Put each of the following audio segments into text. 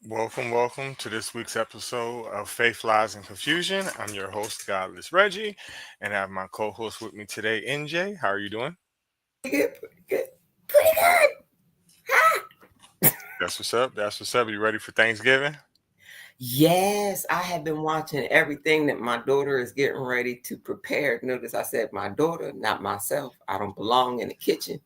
Welcome to this week's episode of Faith, Lies, and Confusion. I'm your host, Godless Reggie, and I have my co-host with me today, NJ. How are you doing? Pretty good, pretty good, pretty good. That's what's up. That's what's up. You ready for Thanksgiving? Yes, I have been watching everything that my daughter is getting ready to prepare. Notice I said my daughter, not myself. I don't belong in the kitchen.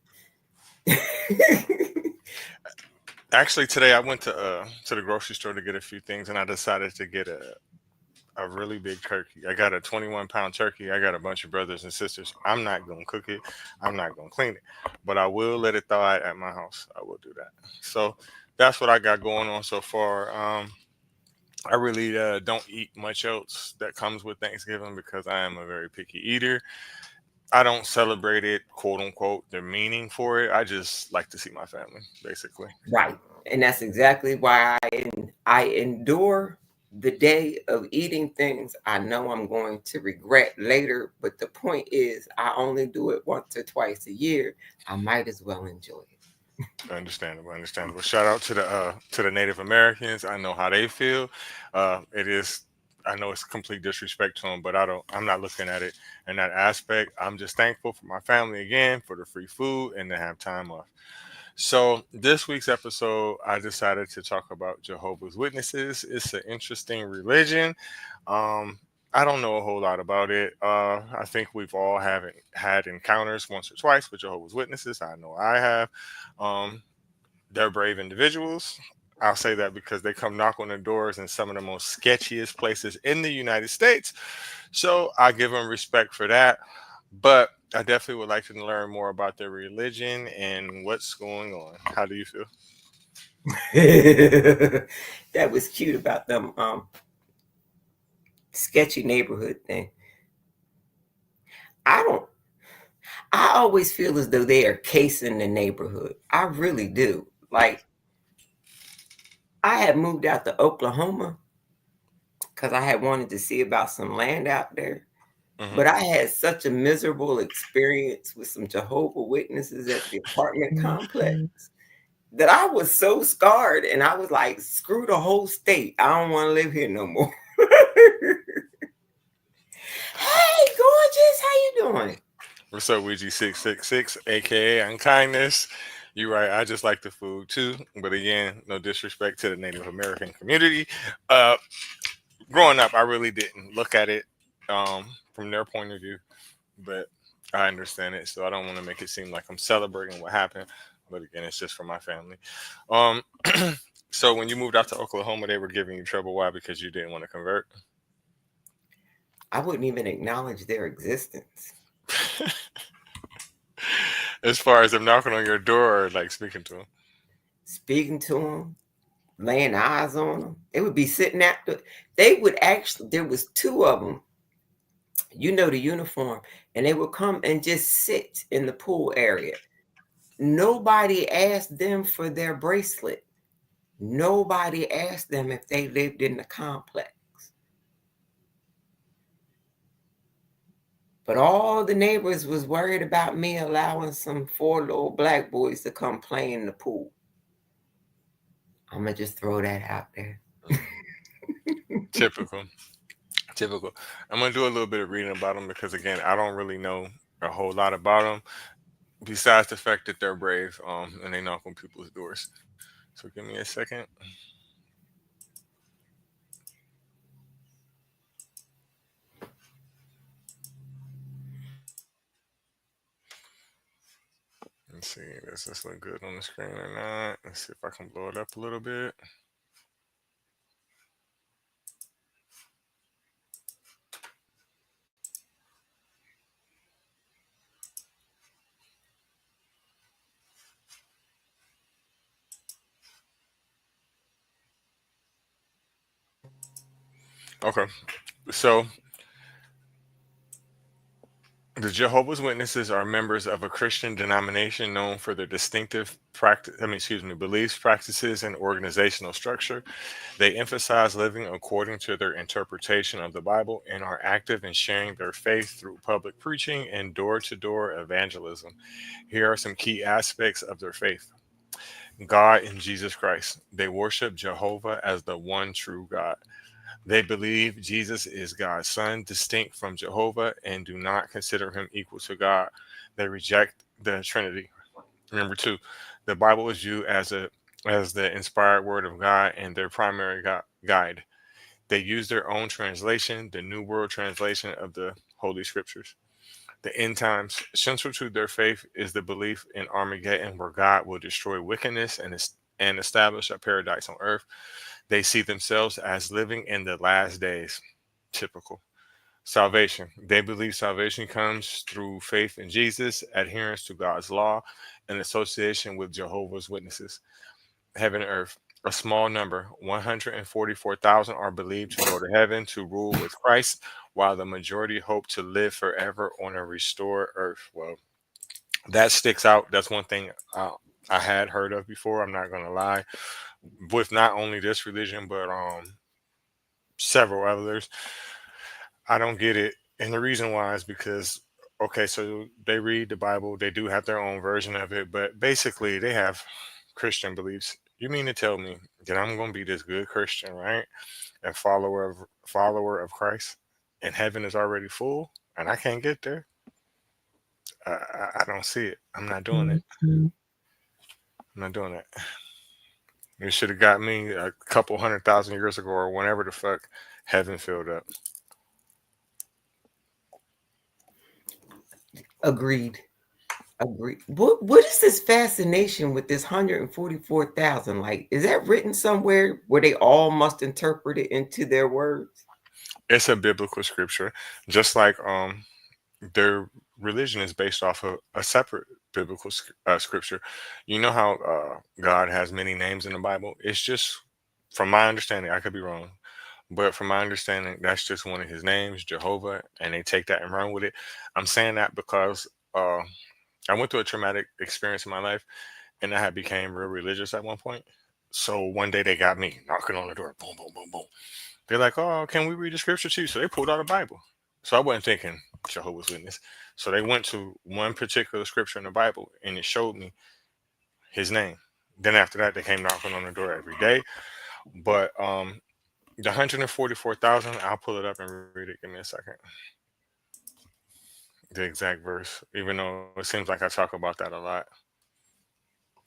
Actually, today I went to the grocery store to get a few things, and I decided to get a really big turkey. I got a 21-pound turkey. I got a bunch of brothers and sisters. I'm not gonna cook it. I'm not gonna clean it, but I will let it thaw out at my house. I will do that. So that's what I got going on so far. I really don't eat much else that comes with Thanksgiving because I am a very picky eater. I don't celebrate it, quote unquote, the meaning for it. I just like to see my family, basically. Right. And that's exactly why I endure the day of eating things I know I'm going to regret later. But the point is, I only do it once or twice a year. I might as well enjoy it. Understandable, understandable. Shout out to the Native Americans. I know how they feel. It is. I know it's complete disrespect to them, but I don't. I'm not looking at it in that aspect. I'm just thankful for my family again, for the free food, and to have time off. So this week's episode, I decided to talk about Jehovah's Witnesses. It's an interesting religion. Um, I don't know a whole lot about it. I think we've all haven't had encounters once or twice with Jehovah's Witnesses. I know I have. Um, they're brave individuals. I'll say that because they come knock on the doors in some of the most sketchiest places in the United States. So I give them respect for that. But I definitely would like to learn more about their religion and what's going on. How do you feel? That was cute about them sketchy neighborhood thing. I don't I always feel as though they are casing the neighborhood. I really do. Like I had moved out to Oklahoma because I had wanted to see about some land out there. Hmm. But I had such a miserable experience with some Jehovah Witnesses at the apartment complex that I was so scarred and I was like, screw the whole state. I don't want to live here no more. Hey, gorgeous, how you doing? What's up, Ouija666, aka Unkindness? You're right. I just like the food too, but again, no disrespect to the Native American community. Uh, Growing up, I really didn't look at it from their point of view, but I understand it, so I don't want to make it seem like I'm celebrating what happened. But again, it's just for my family. Um, so when you moved out to Oklahoma, they were giving you trouble. Why? Because you didn't want to convert. I wouldn't even acknowledge their existence. As far as them knocking on your door or like speaking to them. Speaking to them, laying eyes on them, they would be sitting at they would actually, there was two of them, the uniform, and they would come and just sit in the pool area. Nobody asked them for their bracelet. Nobody asked them if they lived in the complex. But all the neighbors was worried about me allowing some four little black boys to come play in the pool. I'm gonna just throw that out there. Typical, typical. I'm gonna do a little bit of reading about them because again, I don't really know a whole lot about them besides the fact that they're brave, and they knock on people's doors. So give me a second. Let's see, does this look good on the screen or not? Let's see if I can blow it up a little bit. Okay, so the Jehovah's Witnesses are members of a Christian denomination known for their distinctive beliefs, practices, and organizational structure. They emphasize living according to their interpretation of the Bible and are active in sharing their faith through public preaching and door to door evangelism. Here are some key aspects of their faith. God in Jesus Christ. They worship Jehovah as the one true God. They believe Jesus is God's son, distinct from Jehovah, and do not consider him equal to God. They reject the Trinity. Number two, the Bible is viewed as the inspired word of God and their primary guide. They use their own translation, the New World Translation of the Holy Scriptures. The end times, central to their faith is the belief in Armageddon, where God will destroy wickedness and establish a paradise on earth. They see themselves as living in the last days. Typical. Salvation. They believe salvation comes through faith in Jesus, adherence to God's law, and association with Jehovah's Witnesses. Heaven and earth. A small number, 144,000, are believed to go to heaven to rule with Christ, while the majority hope to live forever on a restored earth. Well, that sticks out. That's one thing I had heard of before. I'm not going to lie. With not only this religion, but several others. I don't get it. And the reason why is because, okay, so they read the Bible, they do have their own version of it, but basically they have Christian beliefs. You mean to tell me that I'm going to be this good Christian, right? And follower of Christ, and heaven is already full, and I can't get there? I don't see it. I'm not doing it. Mhm. I'm not doing it. You should have got me a couple 100,000 years ago or whenever the fuck heaven filled up. Agreed. Agreed. What is this fascination with this 144,000? Like, is that written somewhere where they all must interpret it into their words? It's a biblical scripture, just like their religion is based off of a separate biblical scripture. You know how God has many names in the Bible? It's just, from my understanding, I could be wrong, but from my understanding, that's just one of his names, Jehovah, and they take that and run with it. I'm saying that because I went through a traumatic experience in my life, and I had became real religious at one point. So one day they got me knocking on the door, boom, boom, boom, boom. They're like, "Oh, can we read the scripture to you?" So they pulled out a Bible. So I wasn't thinking Jehovah's Witness. So they went to one particular scripture in the Bible, and it showed me his name. Then after that, they came knocking on the door every day. But the 144,000, I'll pull it up and read it. Give me a second. The exact verse, even though it seems like I talk about that a lot.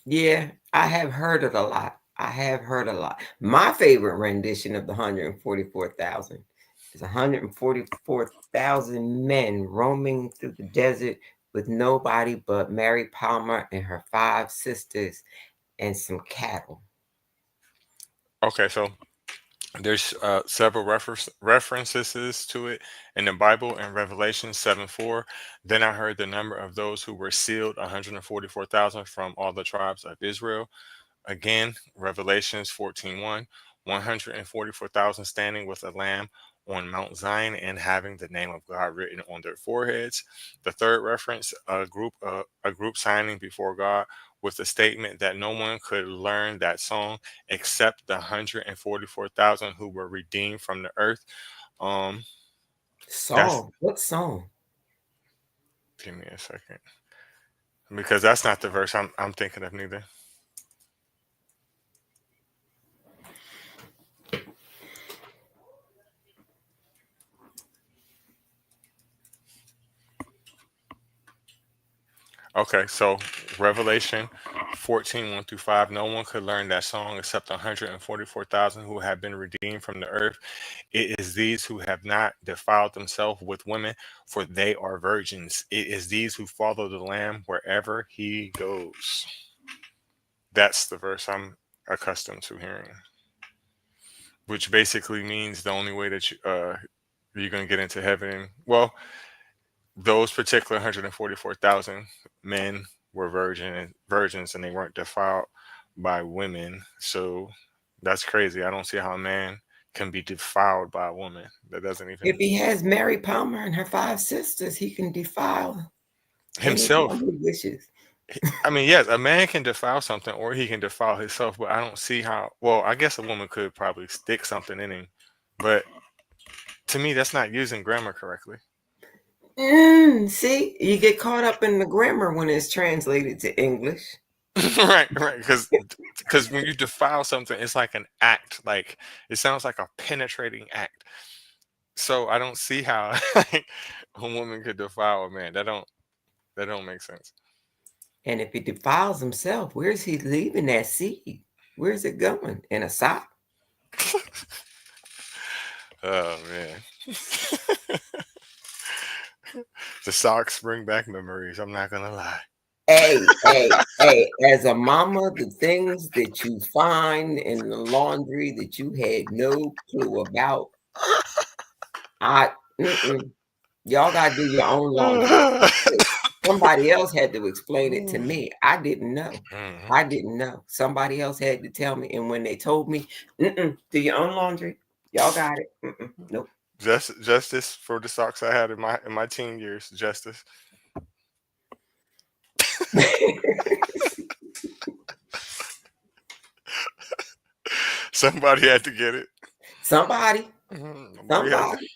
Yeah, I have heard it a lot. I have heard a lot. My favorite rendition of the 144,000 is 144,000 men roaming through the desert with nobody but Mary Palmer and her 5 sisters and some cattle. Okay, so there's several references to it in the Bible in Revelation 7:4. Then I heard the number of those who were sealed, 144,000 from all the tribes of Israel. Again, Revelations 14:1, 144,000 standing with a lamb on Mount Zion and having the name of God written on their foreheads. The third reference, a group signing before God with the statement that no one could learn that song except the 144,000 who were redeemed from the earth. Um, that's Song. What song? Give me a second, because that's not the verse I'm thinking of neither. Okay, so Revelation 14, 1 through 5. No one could learn that song except 144,000 who have been redeemed from the earth. It is these who have not defiled themselves with women, for they are virgins. It is these who follow the Lamb wherever he goes. That's the verse I'm accustomed to hearing, which basically means the only way that you're going to get into heaven. Well, those particular 144,000 men were virgins and they weren't defiled by women. So that's crazy. I don't see how a man can be defiled by a woman. That doesn't If even he has Mary Palmer and her 5 sisters, he can defile anyone himself. he wishes. I mean, yes, a man can defile something or he can defile himself, but I don't see how. Well, I guess a woman could probably stick something in him, but to me, that's not using grammar correctly. See, you get caught up in the grammar when it's translated to English. Right, because when you defile something, it's like an act. Like it sounds like a penetrating act. So I don't see how like a woman could defile a man. That don't make sense. And if he defiles himself, where's he leaving that seed? Where's it going? In a sock? Oh man, the socks bring back memories. I'm not gonna lie. Hey, hey, hey, as a mama, the things that you find in the laundry that you had no clue about, I mm-mm. Y'all gotta do your own laundry. Look, somebody else had to explain it to me. I didn't know. Mhm. I didn't know. Somebody else had to tell me, and when they told me, "Mm-mm, do your own laundry," y'all got it. Mm-mm, nope. Justice for the socks I had in my teen years. Justice. Somebody had to get it. Somebody, Mhm. Somebody had to. somebody,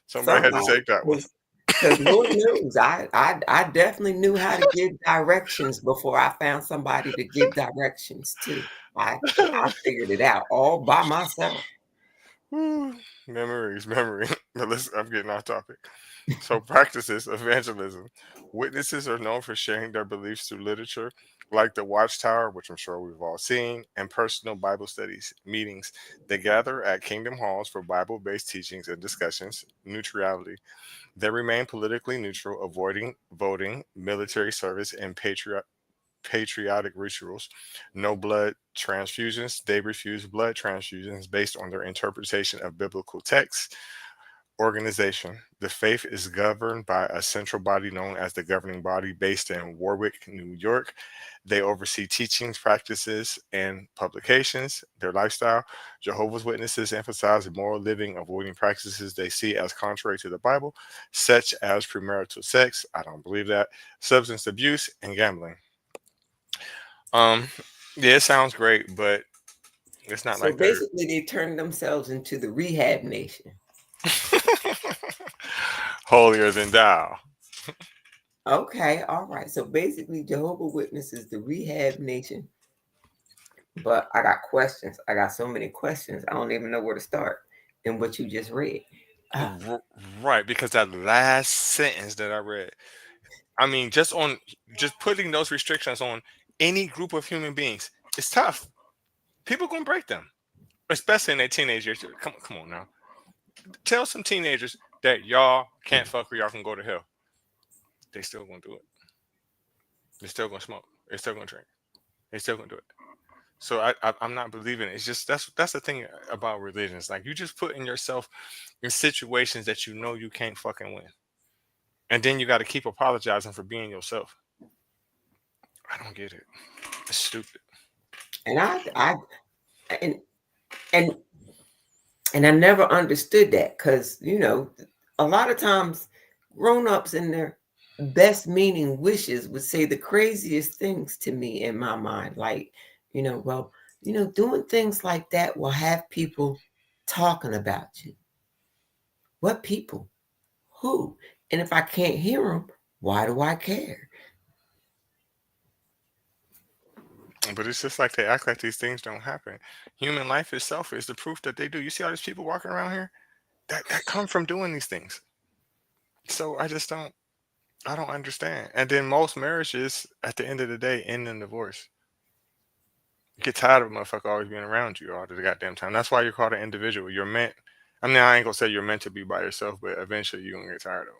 Somebody had to somebody, take that one. because Lord knows I definitely knew how to give directions before I found somebody to give directions to. I figured it out all by myself. Whew. Memories, memory. But listen, I'm getting off topic. So, practices evangelism. Witnesses are known for sharing their beliefs through literature, like the Watchtower, which I'm sure we've all seen, and personal Bible studies meetings. They gather at Kingdom Halls for Bible based teachings and discussions. Neutrality. They remain politically neutral, avoiding voting, military service, and patriotic rituals. No blood transfusions. They refuse blood transfusions based on their interpretation of biblical texts. Organization. The faith is governed by a central body known as the governing body based in Warwick, New York. They oversee teachings, practices, and publications. Their lifestyle. Jehovah's Witnesses emphasize moral living, avoiding practices they see as contrary to the Bible, such as premarital sex. I don't believe that. Substance abuse and gambling. Um, yeah, it sounds great, but it's not So like they're basically, they turned themselves into the rehab nation. holier than thou. Okay, all right. So basically, Jehovah Witnesses, the rehab nation. But I got questions. I got so many questions. I don't even know where to start in what you just read. Uh, R- right, because that last sentence that I read, I mean, just putting those restrictions on any group of human beings, it's tough. People gonna break them, especially in their teenage years. Come on now. Tell some teenagers that y'all can't fuck or y'all can go to hell. They still gonna do it. They're still gonna smoke. They're still gonna drink. They're still gonna do it. So I'm not believing it. It's just that's the thing about religion. It's like you just putting yourself in situations that you know you can't fucking win, and then you got to keep apologizing for being yourself. I don't get it. It's stupid. and and and and I never understood that because a lot of times grown-ups in their best meaning wishes would say the craziest things to me in my mind, like well, doing things like that will have people talking about you. What people? Who? And if I can't hear them, why do I care? But it's just like they act like these things don't happen. Human life itself is the proof that they do. You see all these people walking around here that come from doing these things. So I don't understand. And then most marriages at the end of the day end in divorce. You get tired of a motherfucker always being around you all the goddamn time. That's why you're called an individual. You're meant. I mean, I ain't gonna say you're meant to be by yourself, but eventually you're gonna get tired of them.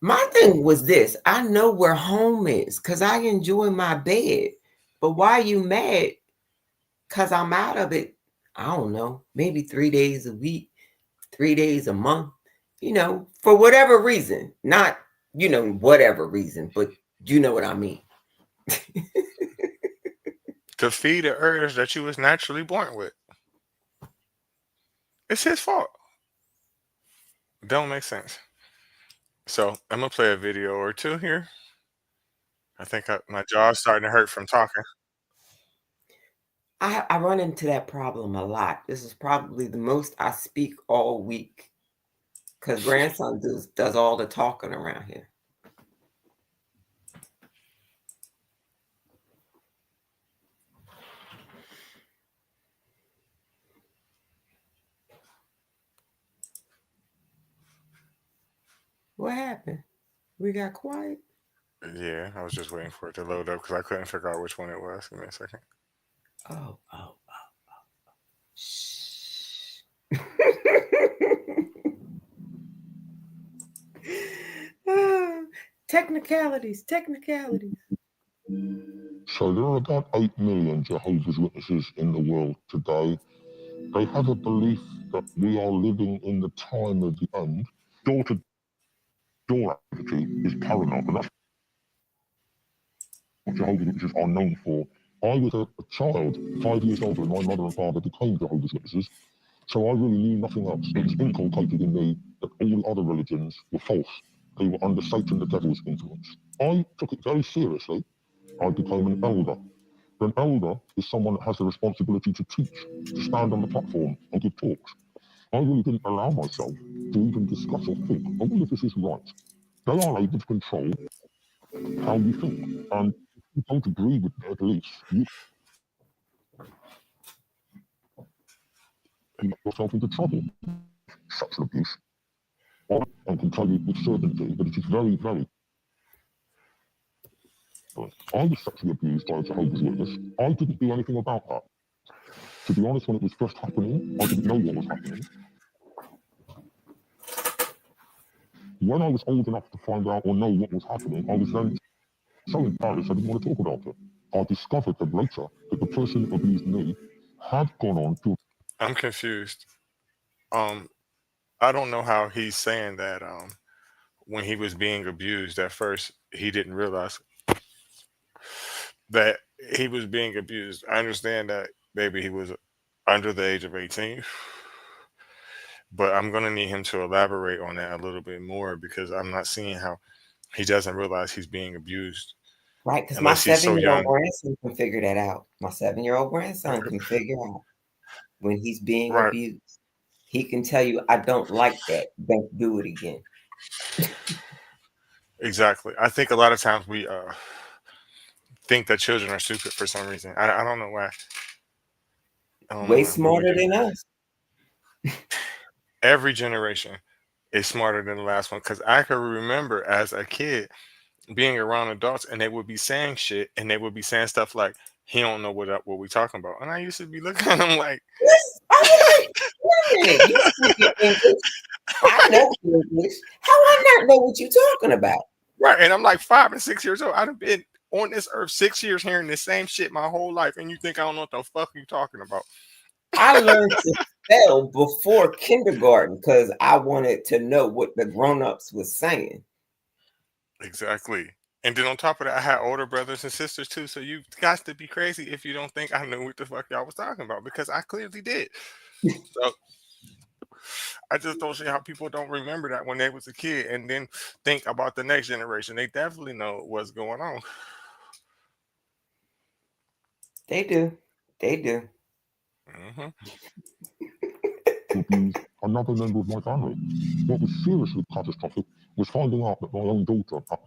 My thing was this: I know where home is because I enjoy my bed. But why are you mad? Because I'm out of it. I don't know, maybe 3 days a week, 3 days a month, for whatever reason. Not, whatever reason, but you know what I mean. To feed the urge that you was naturally born with. It's his fault. Don't make sense. So I'm gonna play a video or two here. I think my jaw's starting to hurt from talking. I run into that problem a lot. This is probably the most I speak all week because grandson does all the talking around here. What happened? We got quiet. Yeah, I was just waiting for it to load up because I couldn't figure out which one it was. Give me a second. Oh, oh, shh. Ah, technicalities, technicalities. So there are about 8 million Jehovah's Witnesses in the world today. They have a belief that we are living in the time of the end. Door-to-door activity is paramount, and that's what Jehovah's Witnesses are known for. I was a child, 5 years old, when my mother and father became Jehovah's Witnesses, so I really knew nothing else. It was inculcated in me that all other religions were false. They were under Satan the devil's influence. I took it very seriously. I became an elder. An elder is someone that has the responsibility to teach, to stand on the platform and give talks. I really didn't allow myself to even discuss or think, I wonder if this is right. They are able to control how you think. And if you don't agree with their beliefs, you get yourself into trouble. Such abuse. I can tell you with certainty that it is very, very. I was sexually abused by a Jehovah's Witness. I didn't do anything about that. To be honest, when it was first happening, I didn't know what was happening. When I was old enough to find out or know what was happening, I was then so embarrassed I didn't want to talk about it. I discovered that later that the person that abused me had gone on to. I'm confused. Um, I don't know how he's saying that. When he was being abused at first, he didn't realize that he was being abused. I understand that maybe he was under the age of 18, but I'm gonna need him to elaborate on that a little bit more because I'm not seeing how he doesn't realize he's being abused Right, because my unless he's so 7-year-old young. grandson can figure that out. My 7-year-old grandson can figure out when he's being Right, abused. He can tell you, I don't like that. Don't do it again. exactly. I think a lot of times we think that children are stupid for some reason. I don't know why. I don't know Way why, but we smarter do. than us. Every generation is smarter than the last one because I can remember as a kid being around adults and they would be saying shit and they would be saying stuff like he don't know what we talking about, and I used to be looking at him like Yes, I'm like, wait a minute, you speak English. I know English. How I not know what you're talking about? right, and I'm like 5 and 6 years old. I've been on this earth 6 years hearing the same shit my whole life, and you think I don't know what the fuck you talking about? I learned to spell before kindergarten because I wanted to know what the grown-ups was saying. Exactly. And then on top of that, I had older brothers and sisters too. So you got to be crazy if you don't think I knew what the fuck y'all was talking about because I clearly did. So I just don't see how people don't remember that when they was a kid and then think about the next generation. They definitely know what's going on. They do. They do. Hmm. Abuse another member of my family. What was seriously catastrophic was finding out that my own daughter, at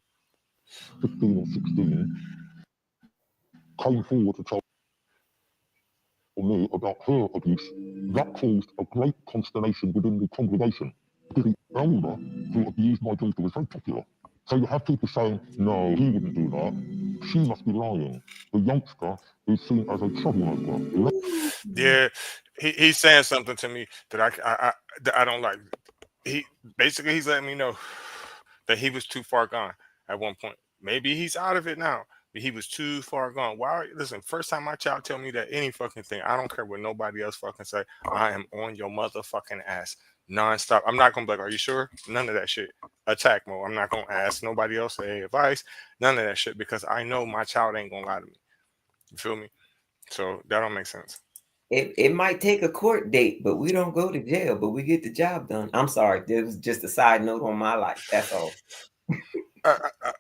15 or 16, came forward to tell me about her abuse. That caused a great consternation within the congregation because the elder who abused my daughter was very popular. So you have people saying, no, he wouldn't do that. She must be lying. The youngster is seen as a troublemaker. Ooh. Yeah, he's saying something to me that that I don't like. He basically he's letting me know that he was too far gone at one point. Maybe he's out of it now, but he was too far gone. Why? Listen, first time my child tell me that any fucking thing, I don't care what nobody else fucking say. I am on your motherfucking ass nonstop. I'm not gonna be like, are you sure? None of that shit. Attack mode. I'm not gonna ask nobody else any advice. None of that shit because I know my child ain't gonna lie to me. You feel me? So that don't make sense. It might take a court date, but we don't go to jail, but we get the job done. I'm sorry. There was just a side note on my life. That's all.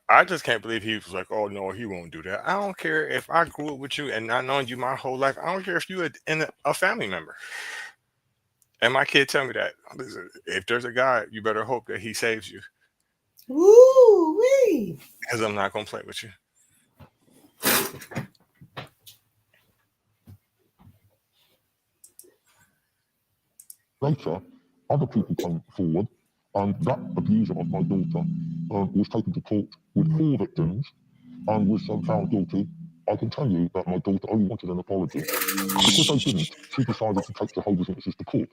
I just can't believe he was like, oh no, he won't do that. I don't care if I grew up with you and not knowing you my whole life. I don't care if you a family member. And my kid tell me that. Listen, if there's a God, you better hope that he saves you Woo wee. because I'm not gonna play with you. Later, other people came forward And that abuser of my daughter was taken to court with 4 victims and was found guilty. I can tell you that my daughter only wanted an apology. Because they didn't, she decided to take Jehovah's Witnesses to court,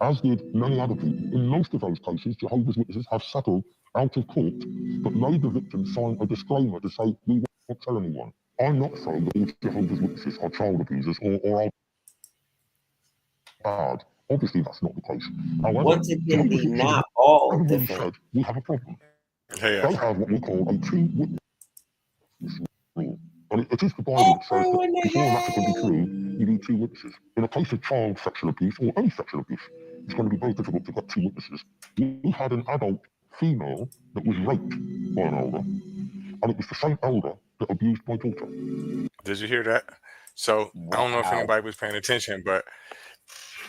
as did many other people. In most of those cases, Jehovah's Witnesses have settled out of court, but made the victims sign a disclaimer to say, we won't tell anyone. I'm not saying that all Jehovah's Witnesses are child abusers or are bad. Obviously, that's not the case. However, Once again, Jehovah's the Witnesses not all have already defense. said we have a problem. Hey, They have what we call a 2 witness rule. And it is the Bible that says that before a matter can be true, you need 2 witnesses. In a case of child sexual abuse or any sexual abuse, it's going to be very difficult to get 2 witnesses. We had an adult female that was raped by an elder, and it was the same elder that abused my daughter. did you hear that? So I don't know if Wow. anybody was paying attention, but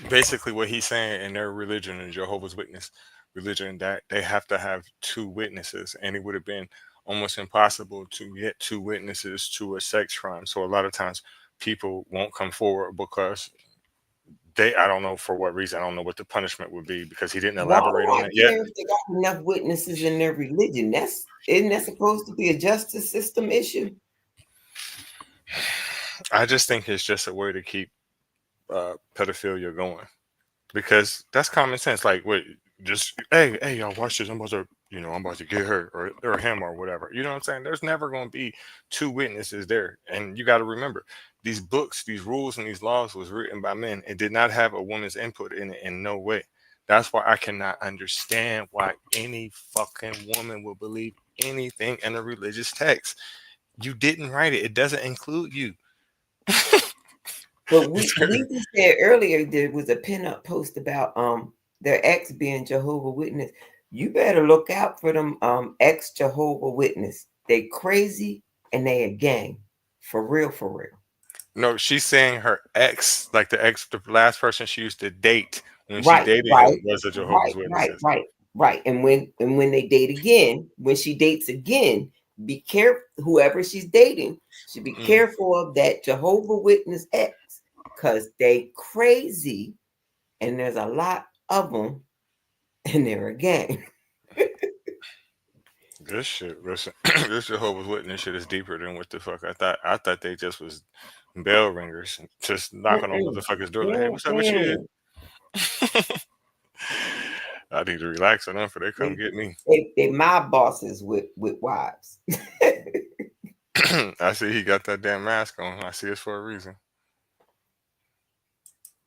basically what he's saying in their religion, in Jehovah's Witness religion, that they have to have 2 witnesses, and it would have been almost impossible to get 2 witnesses to a sex crime. So a lot of times people won't come forward because I don't know for what reason. I don't know what the punishment would be because he didn't Why elaborate do on I it yet. care if they got enough witnesses in their religion? Isn't that supposed to be a justice system issue? I just think it's just a way to keep pedophilia going, because that's common sense. Like, wait, just hey, y'all watch this. I'm about to, I'm about to get her or him or whatever. You know what I'm saying? There's never going to be 2 witnesses there, and you got to remember, these books, these rules, and these laws was written by men. It did not have a woman's input in it in no way. That's why I cannot understand why any fucking woman would believe anything in a religious text. You didn't write it. It doesn't include you. But we just said earlier there was a pinup post about their ex being Jehovah Witness. You better look out for them ex Jehovah Witness. They crazy and they a gang. For real, for real. No, she's saying her ex, like the last person she used to date when she Right, dated right, him, was a right, Jehovah's right, Witnesses. right, right. And when they date again, when she dates again, be careful. Whoever she's dating should be Mm. careful of that Jehovah Witness ex, cause they crazy, and there's a lot of them, and they're a gang. This shit, listen, this Jehovah's Witness shit is deeper than what the fuck I thought. I thought they just was bell ringers, just knocking on Mm-mm, motherfuckers' door like, "Hey, what's up with you?" mm-mm. I need to relax on them for they come get me. They mob bosses with wives. I see he got that damn mask on. I see it's for a reason.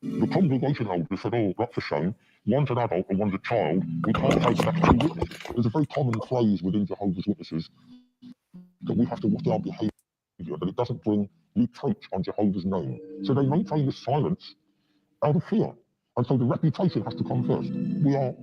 The congregation elders said, oh, that's a shame. One's an adult and one's a child. We can't take back 2 witnesses. There's a very common phrase within Jehovah's Witnesses that we have to watch our behaviour, that it doesn't bring reproach on Jehovah's name. So they maintain this silence out of fear. And so the reputation has to come first. We are.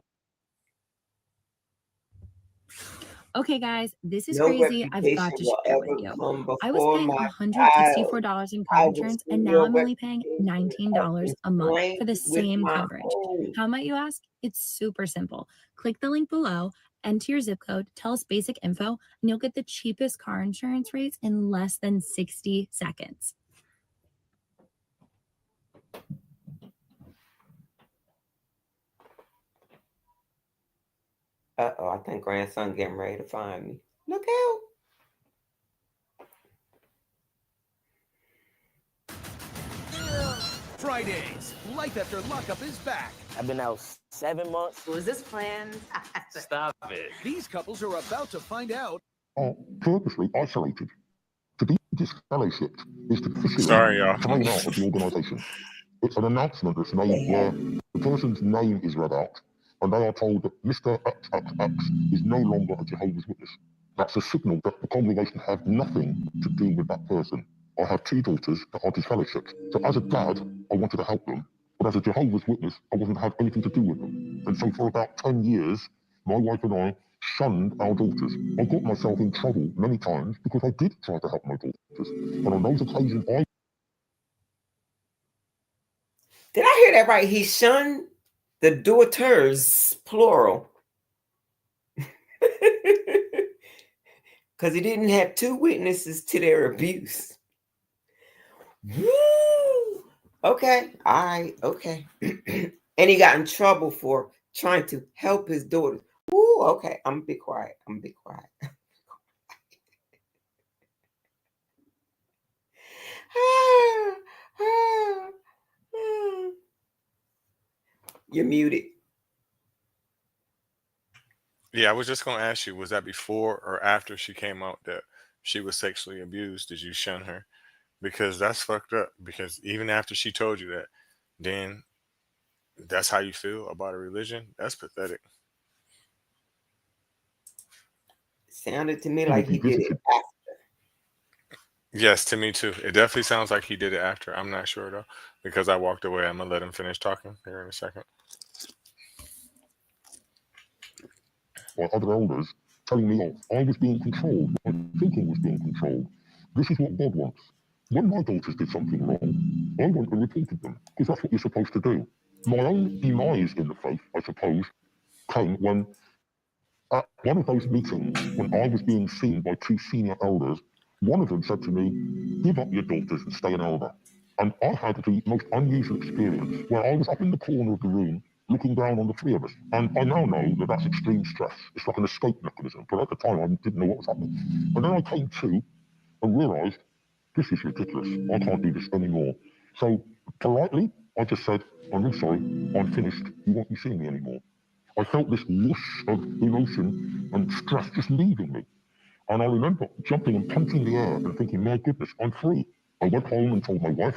Okay, guys, this is No crazy. I've reputation got to will share with ever you. come I was before paying my child. $164 in I car will insurance, see and now your I'm only paying reputation $19 a month for the with same my coverage. own. How might you ask? It's super simple. Click the link below, enter your zip code, tell us basic info, and you'll get the cheapest car insurance rates in less than 60 seconds. Uh-oh, I think grandson getting ready to find me. Look out. Fridays, life after lockup is back. I've been out 7 months. Was this planned? Stop it. These couples are about to find out. Are purposely isolated. To be disfellowshipped is to officially Sorry, y'all. thrown out of the organisation. It's an announcement that's made where the person's name is read out, and they are told that Mr. XXX is no longer a Jehovah's Witness. That's a signal that the congregation have nothing to do with that person. I have 2 daughters that are disfellowshipped. So as a dad, I wanted to help them, but as a Jehovah's Witness, I wasn't to have anything to do with them. And so for about 10 years, my wife and I shunned our daughters. I got myself in trouble many times because I did try to help my daughters. And on those occasions, Did I hear that right? He shunned the daughters, plural. Because he didn't have 2 witnesses to their abuse. Woo! Okay, all right, okay. And he got in trouble for trying to help his daughters. Oh, okay. I'm gonna be quiet. I'm gonna be quiet. You're muted. Yeah, I was just gonna ask you, was that before or after she came out that she was sexually abused? Did you shun her? Because that's fucked up. Because even after she told you that, then that's how you feel about a religion. That's pathetic. Sounded to me He like would he be did it visited. Yes, to me too. It definitely sounds like he did it after. I'm not sure though, because I walked away. I'm gonna let him finish talking here in a second. by other elders telling me off. I was being controlled. My thinking was being controlled. This is what God wants. When my daughters did something wrong, I went and reported them because that's what you're supposed to do. My own demise in the faith, I suppose, came when at one of those meetings, when I was being seen by two senior elders, one of them said to me, "Give up your daughters and stay an elder." And I had the most unusual experience where I was up in the corner of the room looking down on the three of us. And I now know that that's extreme stress. It's like an escape mechanism. But at the time, I didn't know what was happening. And then I came to and realized this is ridiculous. I can't do this anymore. So politely, I just said, "I'm really sorry. I'm finished. You won't be seeing me anymore." I felt this whoosh of emotion and stress just leaving me. And I remember jumping and punching the air and thinking, my goodness, I'm free. I went home and told my wife,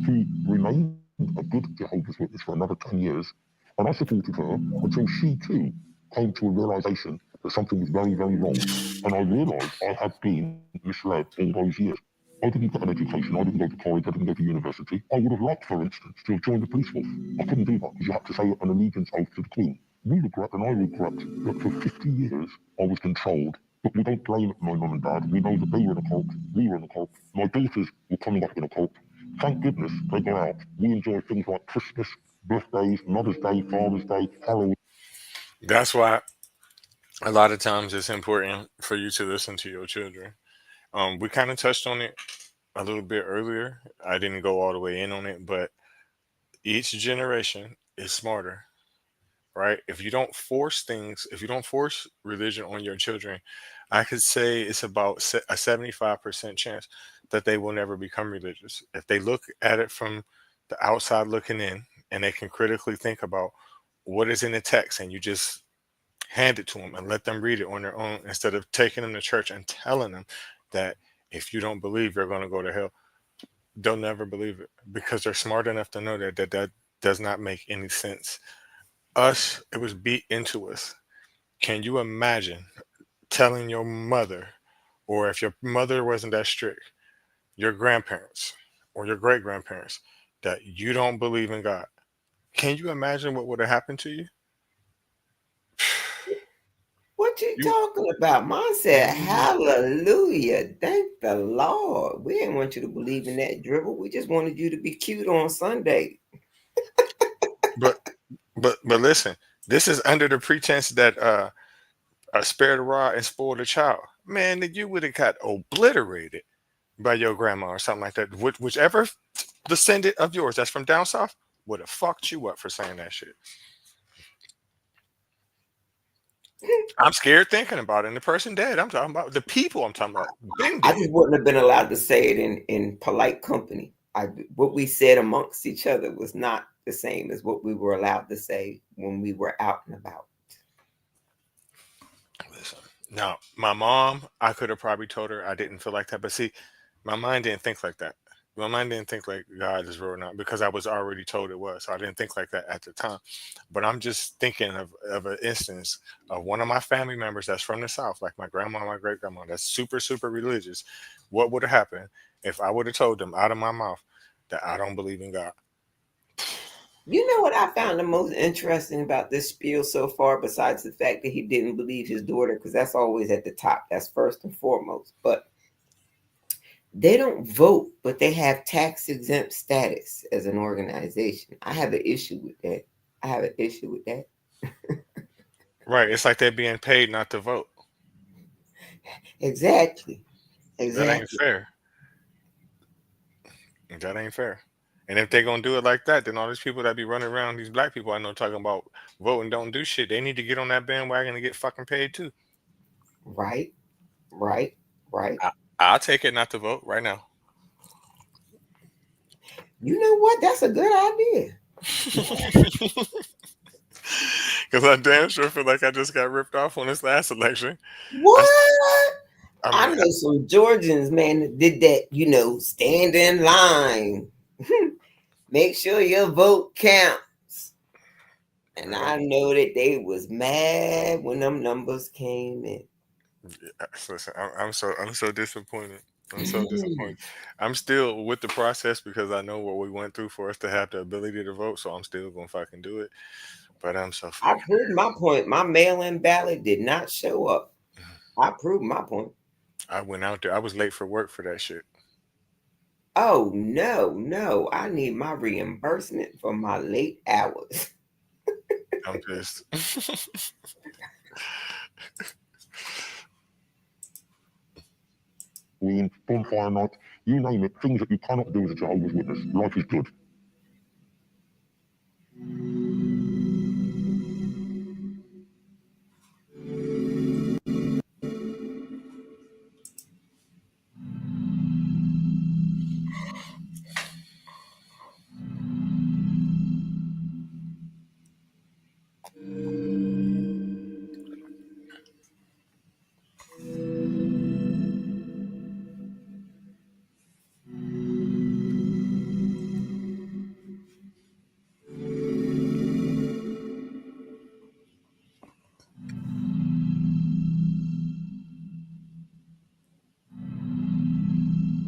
who remained a good Jehovah's Witness for another 10 years. And I supported her until she too came to a realization that something was very, very wrong. And I realized I had been misled all those years. I didn't get an education. I didn't go to college. I didn't go to university. I would have liked, for instance, to have joined the police force. I couldn't do that because you had to say an allegiance oath to the Queen. We regret, and I regret, that for 50 years I was controlled. But we don't blame my mum and dad. We know that they were in a cult. We were in a cult. My daughters were coming up in a cult. Thank goodness they got out. We enjoy things like Christmas, birthdays, Mother's Day, Father's Day, Halloween. That's why a lot of times it's important for you to listen to your children. We kind of touched on it a little bit earlier. I didn't go all the way in on it, but each generation is smarter, right? If you don't force things, if you don't force religion on your children, I could say it's about a 75% chance that they will never become religious. If they look at it from the outside looking in and they can critically think about what is in the text and you just hand it to them and let them read it on their own instead of taking them to church and telling them that if you don't believe you're going to go to hell, they'll never believe it because they're smart enough to know that does not make any sense. Us, it was beat into us. Can you imagine telling your mother, or if your mother wasn't that strict, your grandparents or your great grandparents, that you don't believe in God? Can you imagine what would have happened to you? What you You, talking about? Mom said, "Hallelujah, thank the Lord." We didn't want you to believe in that dribble. We just wanted you to be cute on Sunday. but but listen, this is under the pretense that spare the rod and spoil the child. Man, that you would have got obliterated by your grandma or something like that. Whichever descendant of yours that's from down south would have fucked you up for saying that shit. I'm scared thinking about it. And the person dead. I'm talking about the people. I'm talking about been I dead. just wouldn't have been allowed to say it in polite company. What we said amongst each other was not the same as what we were allowed to say when we were out and about. Listen, now my mom, I could have probably told her I didn't feel like that, but see, my mind didn't think like that. My mind didn't think like God is real or not because I was already told it was. So I didn't think like that at the time. But I'm just thinking of an instance of one of my family members that's from the South, like my grandma, my great grandma, that's super, super religious. What would have happened if I would have told them out of my mouth that I don't believe in God? You know what I found the most interesting about this spiel so far, besides the fact that he didn't believe his daughter, because that's always at the top. That's first and foremost. But they don't vote, but they have tax exempt status as an organization. I have an issue with that. I have an issue with that. Right. It's like they're being paid not to vote. Exactly. That ain't Exactly. fair. That ain't fair. And if they're gonna do it like that, then all these people that be running around, these black people I know talking about voting don't do shit, they need to get on that bandwagon and get fucking paid too. Right, right, right. I'll take it not to vote right now. You know what? That's a good idea. Because I damn sure feel like I just got ripped off on this last election. What? I I mean, know some Georgians, man, that did that, stand in line. Make sure your vote counts. And I know that they was mad when them numbers came in. listen, I'm so disappointed. I'm so disappointed. I'm still with the process because I know what we went through for us to have the ability to vote. So I'm still gonna fucking do it. But I'm so I fucking. proved my point. My mail-in ballot did not show up. I proved my point. I went out there. I was late for work for that shit. Oh no, no. I need my reimbursement for my late hours. I'm pissed. Halloween, bonfire night, you name it, things that you cannot do as a Jehovah's Witness. Life is good.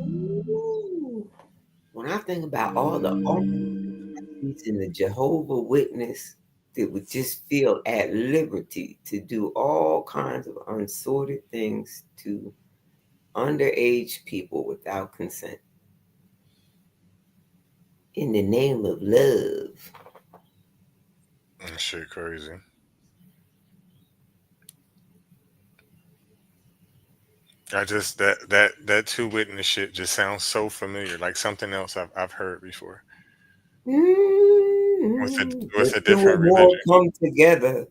Ooh. When I think about all the uncles in the Jehovah Witness that would just feel at liberty to do all kinds of unsorted things to underage people without consent in the name of love. That shit crazy. I just that two witness shit just sounds so familiar, like something else I've heard before with The a two or different more religion. come together.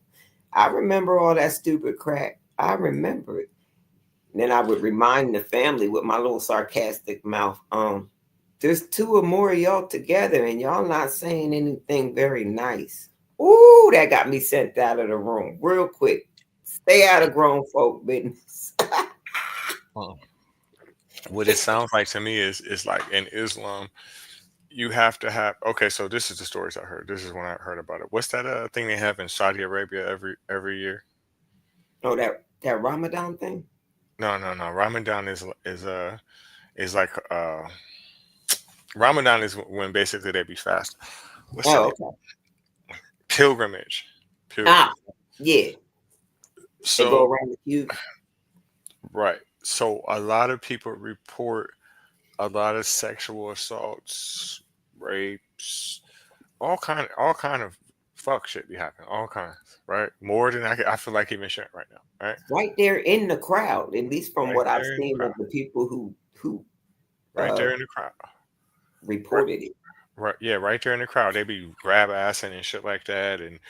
I remember all that stupid crap. I remember it. Then I would remind the family with my little sarcastic mouth, there's two or more of y'all together and y'all not saying anything very nice. Ooh, that got me sent out of the room real quick. Stay out of grown folk business. What it sounds like to me is like in Islam, you have to have okay, so this is the stories I heard. This is when I heard about it. What's that thing they have in Saudi Arabia every year? Oh, that Ramadan thing? No. Ramadan is like Ramadan is when basically they be fast. What's the Oh, name? okay. Pilgrimage. Ah, Pilgrimage. yeah. They go So around the cube. right. So a lot of people report a lot of sexual assaults, rapes, all kind of fuck shit be happening, all kinds, right? More than I feel like even sharing right now, right? Right there in the crowd, at least from Right what I've there in the seen crowd, of the people who right uh there in the crowd, right, reported it. right, yeah, right there in the crowd. They be grab assing and shit like that, and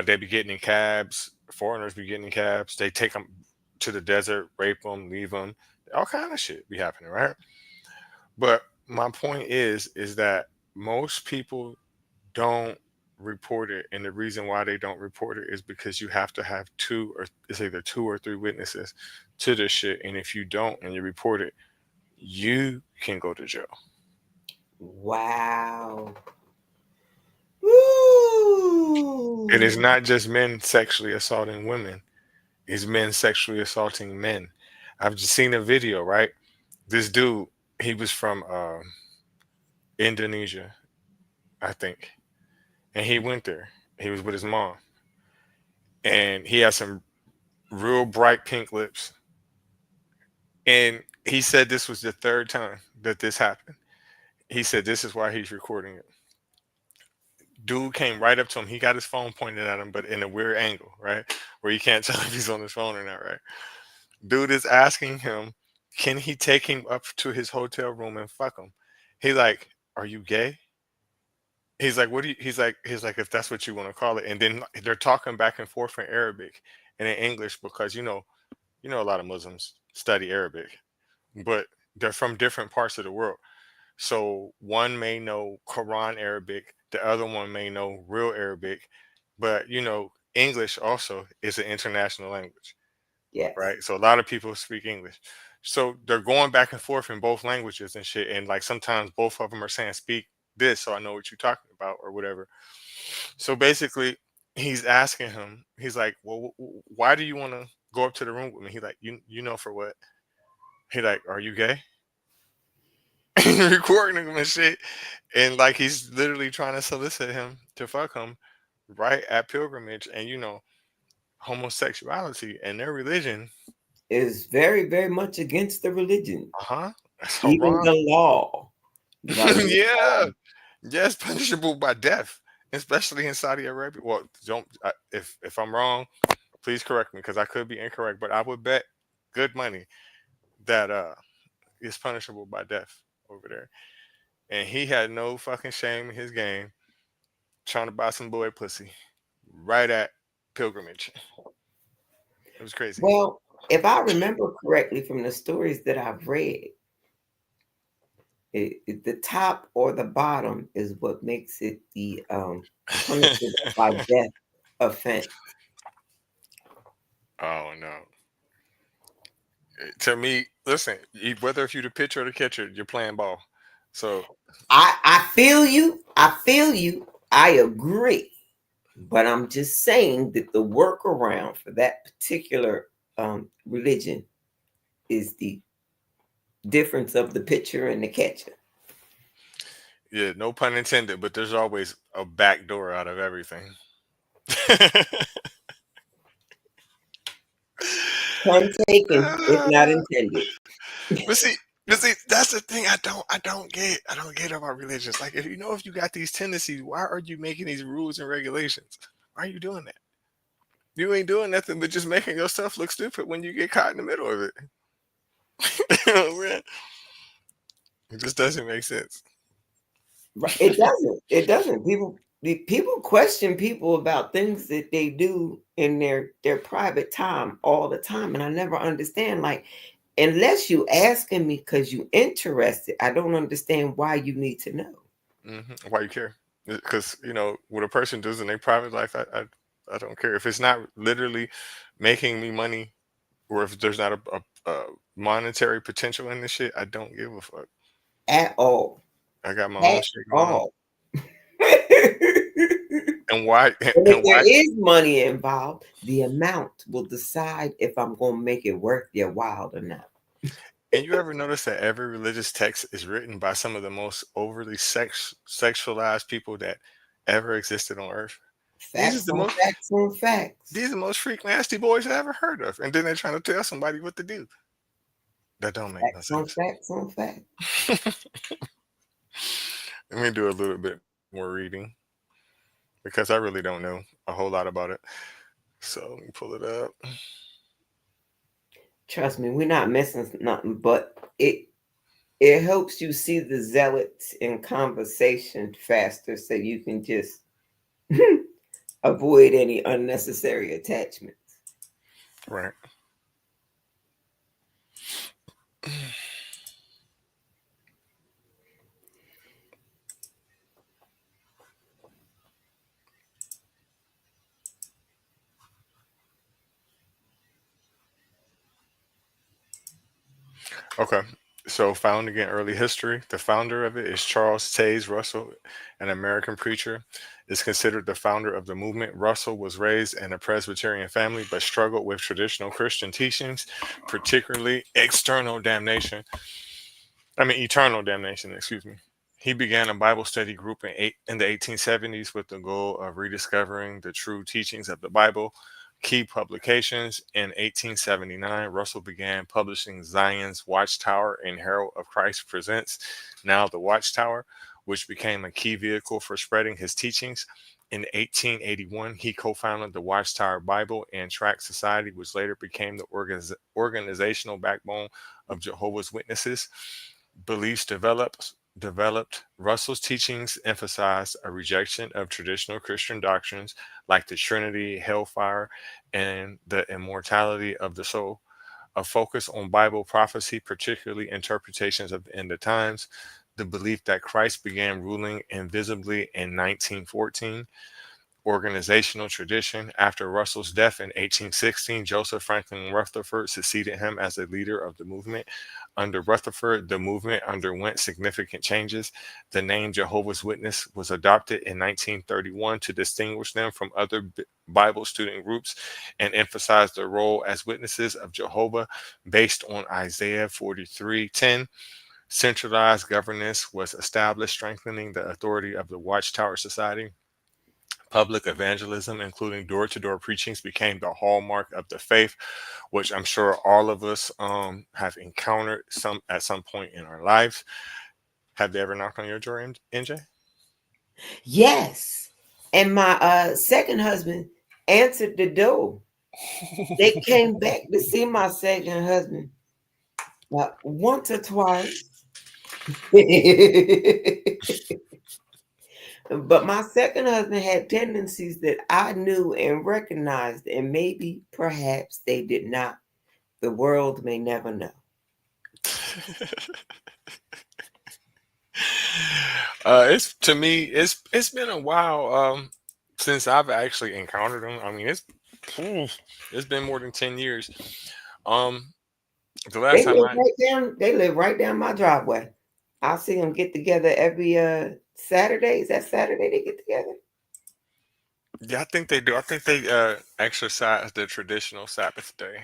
they be getting in cabs. Foreigners be getting in cabs. They take them to the desert, rape them, leave them. All kind of shit be happening, right? But my point is that most people don't report it, and the reason why they don't report it is because you have to have two or it's either two or three witnesses to this shit, and if you don't and you report it, you can go to jail. Wow. It is Woo. not just men sexually assaulting women; it's men sexually assaulting men. I've just seen a video, right? This dude, he was from Indonesia, I think, and he went there. He was with his mom, and he had some real bright pink lips. And he said this was the third time that this happened. He said this is why he's recording it. Dude came right up to him. He got his phone pointed at him, but in a weird angle, right? Where you can't tell if he's on his phone or not, right? Dude is asking him, can he take him up to his hotel room and fuck him? He like, are you gay? He's like, what do you? He's like, if that's what you want to call it. And then they're talking back and forth in Arabic and in English because a lot of Muslims study Arabic, but they're from different parts of the world. So one may know Quran Arabic, the other one may know real Arabic, but English also is an international language, Yes. right? So a lot of people speak English. So they're going back and forth in both languages and shit. And like sometimes both of them are saying, speak this so I know what you're talking about or whatever. So basically, he's asking him, he's like, well, why do you want to go up to the room with me? He like, you know, for what? He like, are you gay? Recording him and shit. And like he's literally trying to solicit him to fuck him right at pilgrimage. And homosexuality and their religion, Is very, very much against the religion. uh-huh. That's Even haram. the law. You gotta read Yeah. law. Yes, punishable by death, especially in Saudi Arabia. Well, don't if I'm wrong, please correct me because I could be incorrect, but I would bet good money that it's punishable by death over there. And he had no fucking shame in his game trying to buy some boy pussy right at pilgrimage. It was crazy. Well, if I remember correctly from the stories that I've read, the top or the bottom is what makes it the punishable by death offense. Oh no. To me, listen, whether if you the pitcher or the catcher, you're playing ball. So I feel you. I feel you. I agree. But I'm just saying that the workaround for that particular religion is the difference of the pitcher and the catcher. yeah, no pun intended, but there's always a back door out of everything. Pun taken, if not Uh, intended. but see, that's the thing I don't get about religions. Like, if you got these tendencies, why are you making these rules and regulations? Why are you doing that? You ain't doing nothing but just making yourself look stupid when you get caught in the middle of it. Man? It just doesn't make sense. It doesn't. It doesn't. People question people about things that they do in their private time all the time, and I never understand. Like, unless you asking me because you interested, I don't understand why you need to know. Why you care? Because what a person does in their private life, I don't care if it's not literally making me money, or if there's not a monetary potential in this shit. I don't give a fuck. At all. I got my own At shit going on. all. And why? And if And there why? is money involved, the amount will decide if I'm going to make it worth your while or not. And you ever notice that every religious text is written by some of the most overly sexualized people that ever existed on Earth? These are Facts the on most facts on facts. these are the most freak nasty boys I ever heard of. And then they're trying to tell somebody what to do. That don't make no Facts on sense. facts on facts. Let me do a little bit more reading because I really don't know a whole lot about it. So let me pull it up. Trust me, we're not missing nothing, but it helps you see the zealots in conversation faster so you can just avoid any unnecessary attachments. Right. Okay. So found again early history. The founder of it is Charles Taze Russell, an American preacher. Is considered the founder of the movement. Russell was raised in a Presbyterian family but struggled with traditional Christian teachings, particularly eternal damnation, excuse me. He began a Bible study group in the 1870s with the goal of rediscovering the true teachings of the Bible. Key publications in 1879, Russell began publishing Zion's Watchtower and Herald of Christ Presents, now the Watchtower, which became a key vehicle for spreading his teachings. In 1881, he co-founded the Watchtower Bible and Tract Society, which later became the organizational backbone of Jehovah's Witnesses. Beliefs developed, Russell's teachings emphasized a rejection of traditional Christian doctrines like the Trinity, hellfire, and the immortality of the soul, a focus on Bible prophecy, particularly interpretations of the end of times, the belief that Christ began ruling invisibly in 1914, organizational tradition. After Russell's death in 1816, Joseph Franklin Rutherford succeeded him as the leader of the movement. Under Rutherford, the movement underwent significant changes. The name Jehovah's Witness was adopted in 1931 to distinguish them from other Bible student groups and emphasize their role as witnesses of Jehovah based on Isaiah 43:10. Centralized governance was established, strengthening the authority of the Watchtower Society. Public evangelism, including door to door preachings, became the hallmark of the faith, which I'm sure all of us have encountered some at some point in our lives. Have they ever knocked on your door, NJ? Yes. And my second husband answered the door. They came back to see my second husband once or twice. But my second husband had tendencies that I knew and recognized, and maybe, perhaps, they did not. The world may never know. It's to me, it's been a while since I've actually encountered them. I mean, it's been more than 10 years. Um, the last They time live I right down. They live right down my driveway. I see them get together every Saturday. Is that Saturday they get together? Yeah, I think they do. I think they exercise the traditional Sabbath day.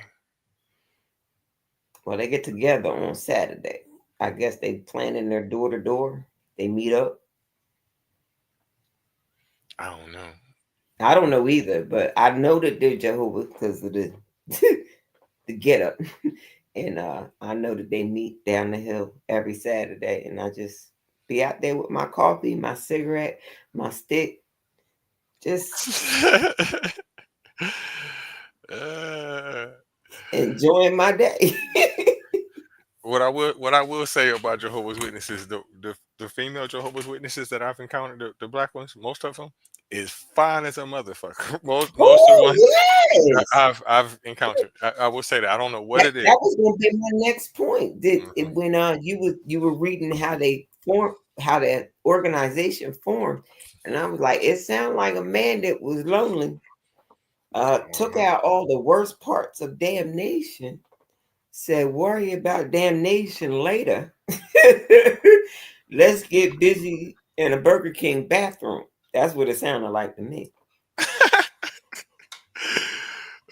Well, they get together on Saturday. I guess they planning their door to door. They meet up. I don't know. I don't know either, but I know that they're Jehovah because of the the get up. And I know that they meet down the hill every Saturday, and I just be out there with my coffee, my cigarette, my stick, just uh, enjoying my day. what I will say about Jehovah's Witnesses, the female Jehovah's Witnesses that I've encountered, the black ones, most of them is fine as a motherfucker. Most of the Oh ones yes, I've encountered, I will say that I don't know what that, it is. that was going to be my next point. Mhm. When you were reading how they form, how the organization formed, and I was like, it sounded like a man that was lonely. Took Mhm. out all the worst parts of damnation. Said, worry about damnation later. Let's get busy in a Burger King bathroom. That's what it sounded like to me.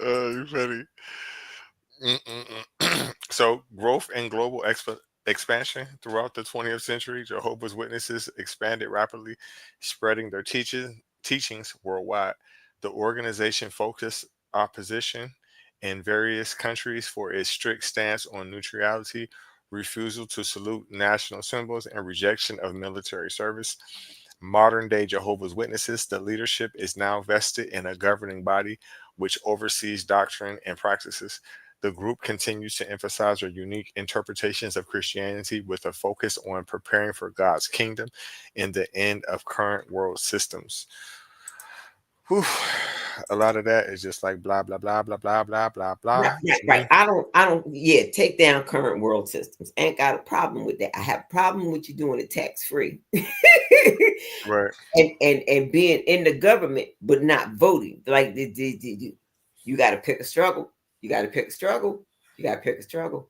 You funny. Mm-mm-mm. So, growth and global expansion throughout the 20th century, Jehovah's Witnesses expanded rapidly, spreading their teachings worldwide. The organization focused opposition in various countries for its strict stance on neutrality, refusal to salute national symbols, and rejection of military service. Modern day Jehovah's Witnesses, the leadership is now vested in a governing body which oversees doctrine and practices. The group continues to emphasize their unique interpretations of Christianity with a focus on preparing for God's kingdom and the end of current world systems. Whew. A lot of that is just like blah blah blah blah blah blah blah Right, blah right, to right. me. I don't, yeah, take down current world systems. Ain't got a problem with that. I have a problem with you doing it tax free. Right. And being in the government but not voting. Like you got to pick a struggle. You got to pick a struggle. You got to pick a struggle.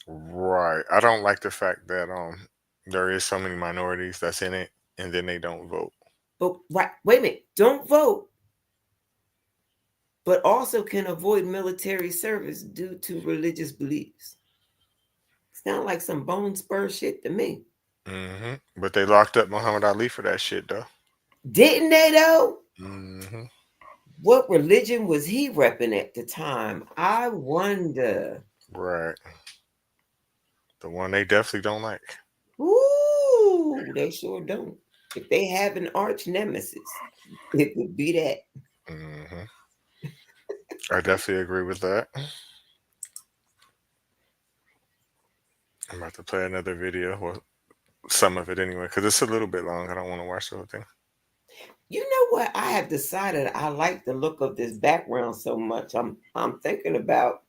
Right. I don't like the fact that there is so many minorities that's in it and then they don't vote. But right, wait a minute. Don't vote, but also can avoid military service due to religious beliefs. Sound like some bone spur shit to me. But they locked up Muhammad Ali for that shit though. Didn't they though? hmm What religion was he repping at the time? I wonder. Right. The one they definitely don't like. Ooh, they sure don't. If they have an arch nemesis, it would be that. hmm I definitely agree with that. I'm about to play another video. Well, some of it anyway, because it's a little bit long. I don't want to watch the whole thing. You know what? I have decided I like the look of this background so much. I'm thinking about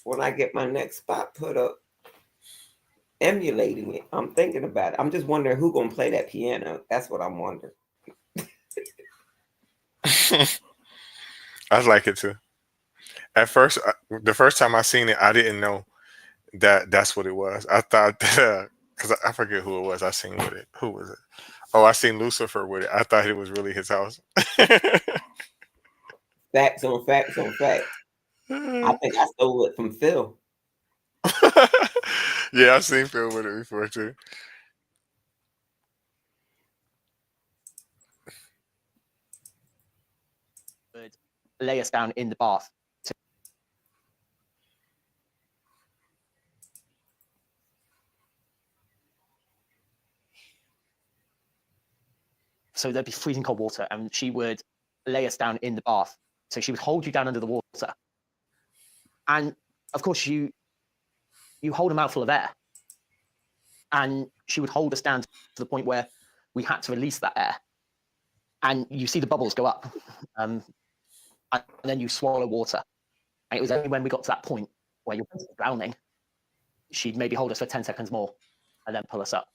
when I get my next spot put up, emulating it. I'm thinking about it. I'm just wondering who gonna play that piano. That's what I'm wondering. I like it too. At first, the first time I seen it, I didn't know that that's what it was. I thought that because I forget who it was. I seen with it. Who was it? Oh, I seen Lucifer with it. I thought it was really his house. Facts on facts on facts. I think I stole it from Phil. Yeah, I seen Phil with it before too. Would lay us down in the bath. So there'd be freezing cold water, and she would lay us down in the bath. So she would hold you down under the water, and of course you hold a mouthful of air, and she would hold us down to the point where we had to release that air, and you see the bubbles go up, and then you swallow water. And it was only when we got to that point where you're drowning, she'd maybe hold us for 10 seconds more, and then pull us up.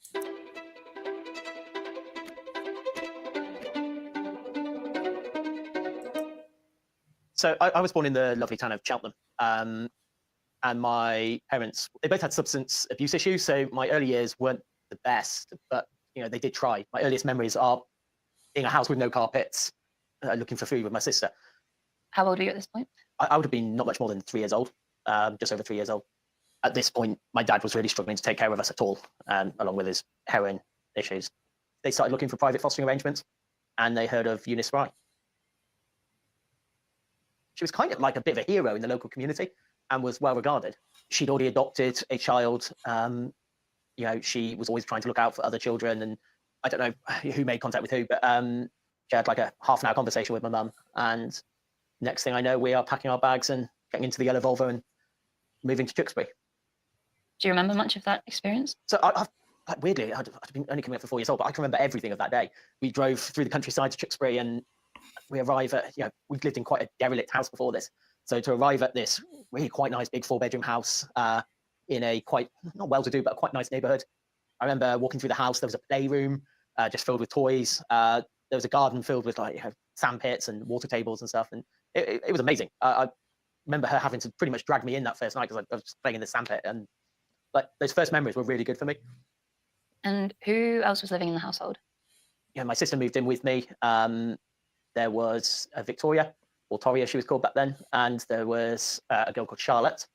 So I was born in the lovely town of Cheltenham, and my parents, they both had substance abuse issues, so my early years weren't the best, but they did try. My earliest memories are in a house with no carpets, looking for food with my sister. How old were you at this point? I would have been not much more than 3 years old, just over 3 years old. At this point, my dad was really struggling to take care of us at all, along with his heroin issues. They started looking for private fostering arrangements, and they heard of Eunice Fry. She was kind of like a bit of a hero in the local community and was well regarded. She'd already adopted a child. She was always trying to look out for other children, and I don't know who made contact with who, but she had like a half-an-hour conversation with my mum, and next thing I know, we are packing our bags and getting into the yellow Volvo and moving to Tewkesbury. Do you remember much of that experience? So weirdly, I'd been only coming up for 4 years old, but I can remember everything of that day. We drove through the countryside to Tewkesbury, and we arrive at, we'd lived in quite a derelict house before this. So to arrive at this really quite nice big 4-bedroom house in a quite, not well-to-do, but a quite nice neighborhood. I remember walking through the house, there was a playroom just filled with toys. There was a garden filled with sand pits and water tables and stuff. And it was amazing. I remember her having to pretty much drag me in that first night because I was playing in the sand pit. And those first memories were really good for me. And who else was living in the household? Yeah, my sister moved in with me. There was Victoria, or Toria she was called back then, and there was a girl called Charlotte,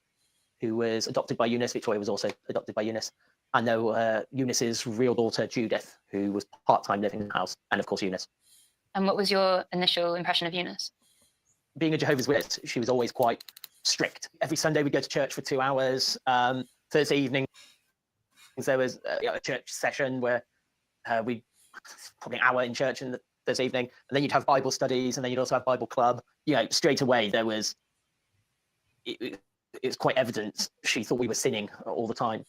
who was adopted by Eunice. Victoria was also adopted by Eunice. And there were Eunice's real daughter, Judith, who was part-time living in the house, and of course Eunice. And what was your initial impression of Eunice? Being a Jehovah's Witness, she was always quite strict. Every Sunday we'd go to church for 2 hours. Thursday evening, there was a church session where we probably an hour in church in the Thursday evening, and then you'd have Bible studies, and then you'd also have Bible club. Straight away there was, it was quite evident she thought we were sinning all the time.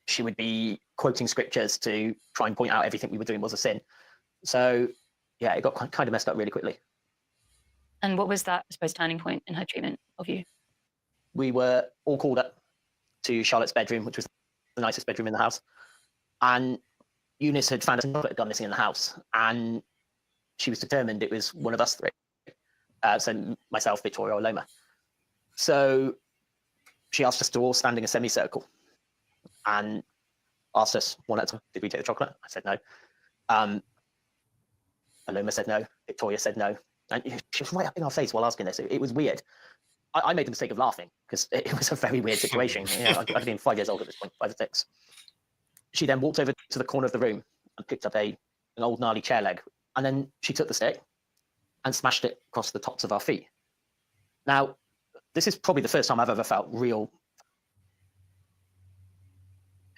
She would be quoting scriptures to try and point out everything we were doing was a sin. So yeah, it got kind of messed up really quickly. And what was that, I suppose, turning point in her treatment of you? We were all called up to Charlotte's bedroom, which was the nicest bedroom in the house. And Eunice had found a chocolate gone missing in the house, and she was determined it was one of us three. So myself, Victoria, or Loma. So she asked us to all stand in a semicircle and asked us one at a time, did we take the chocolate? I said no. Loma said no. Victoria said no. And she was right up in our face while asking this. It was weird. I made the mistake of laughing because it was a very weird situation. I'd been 5 years old at this point, 5 or 6. She then walked over to the corner of the room and picked up an old gnarly chair leg. And then she took the stick and smashed it across the tops of our feet. Now, this is probably the first time I've ever felt real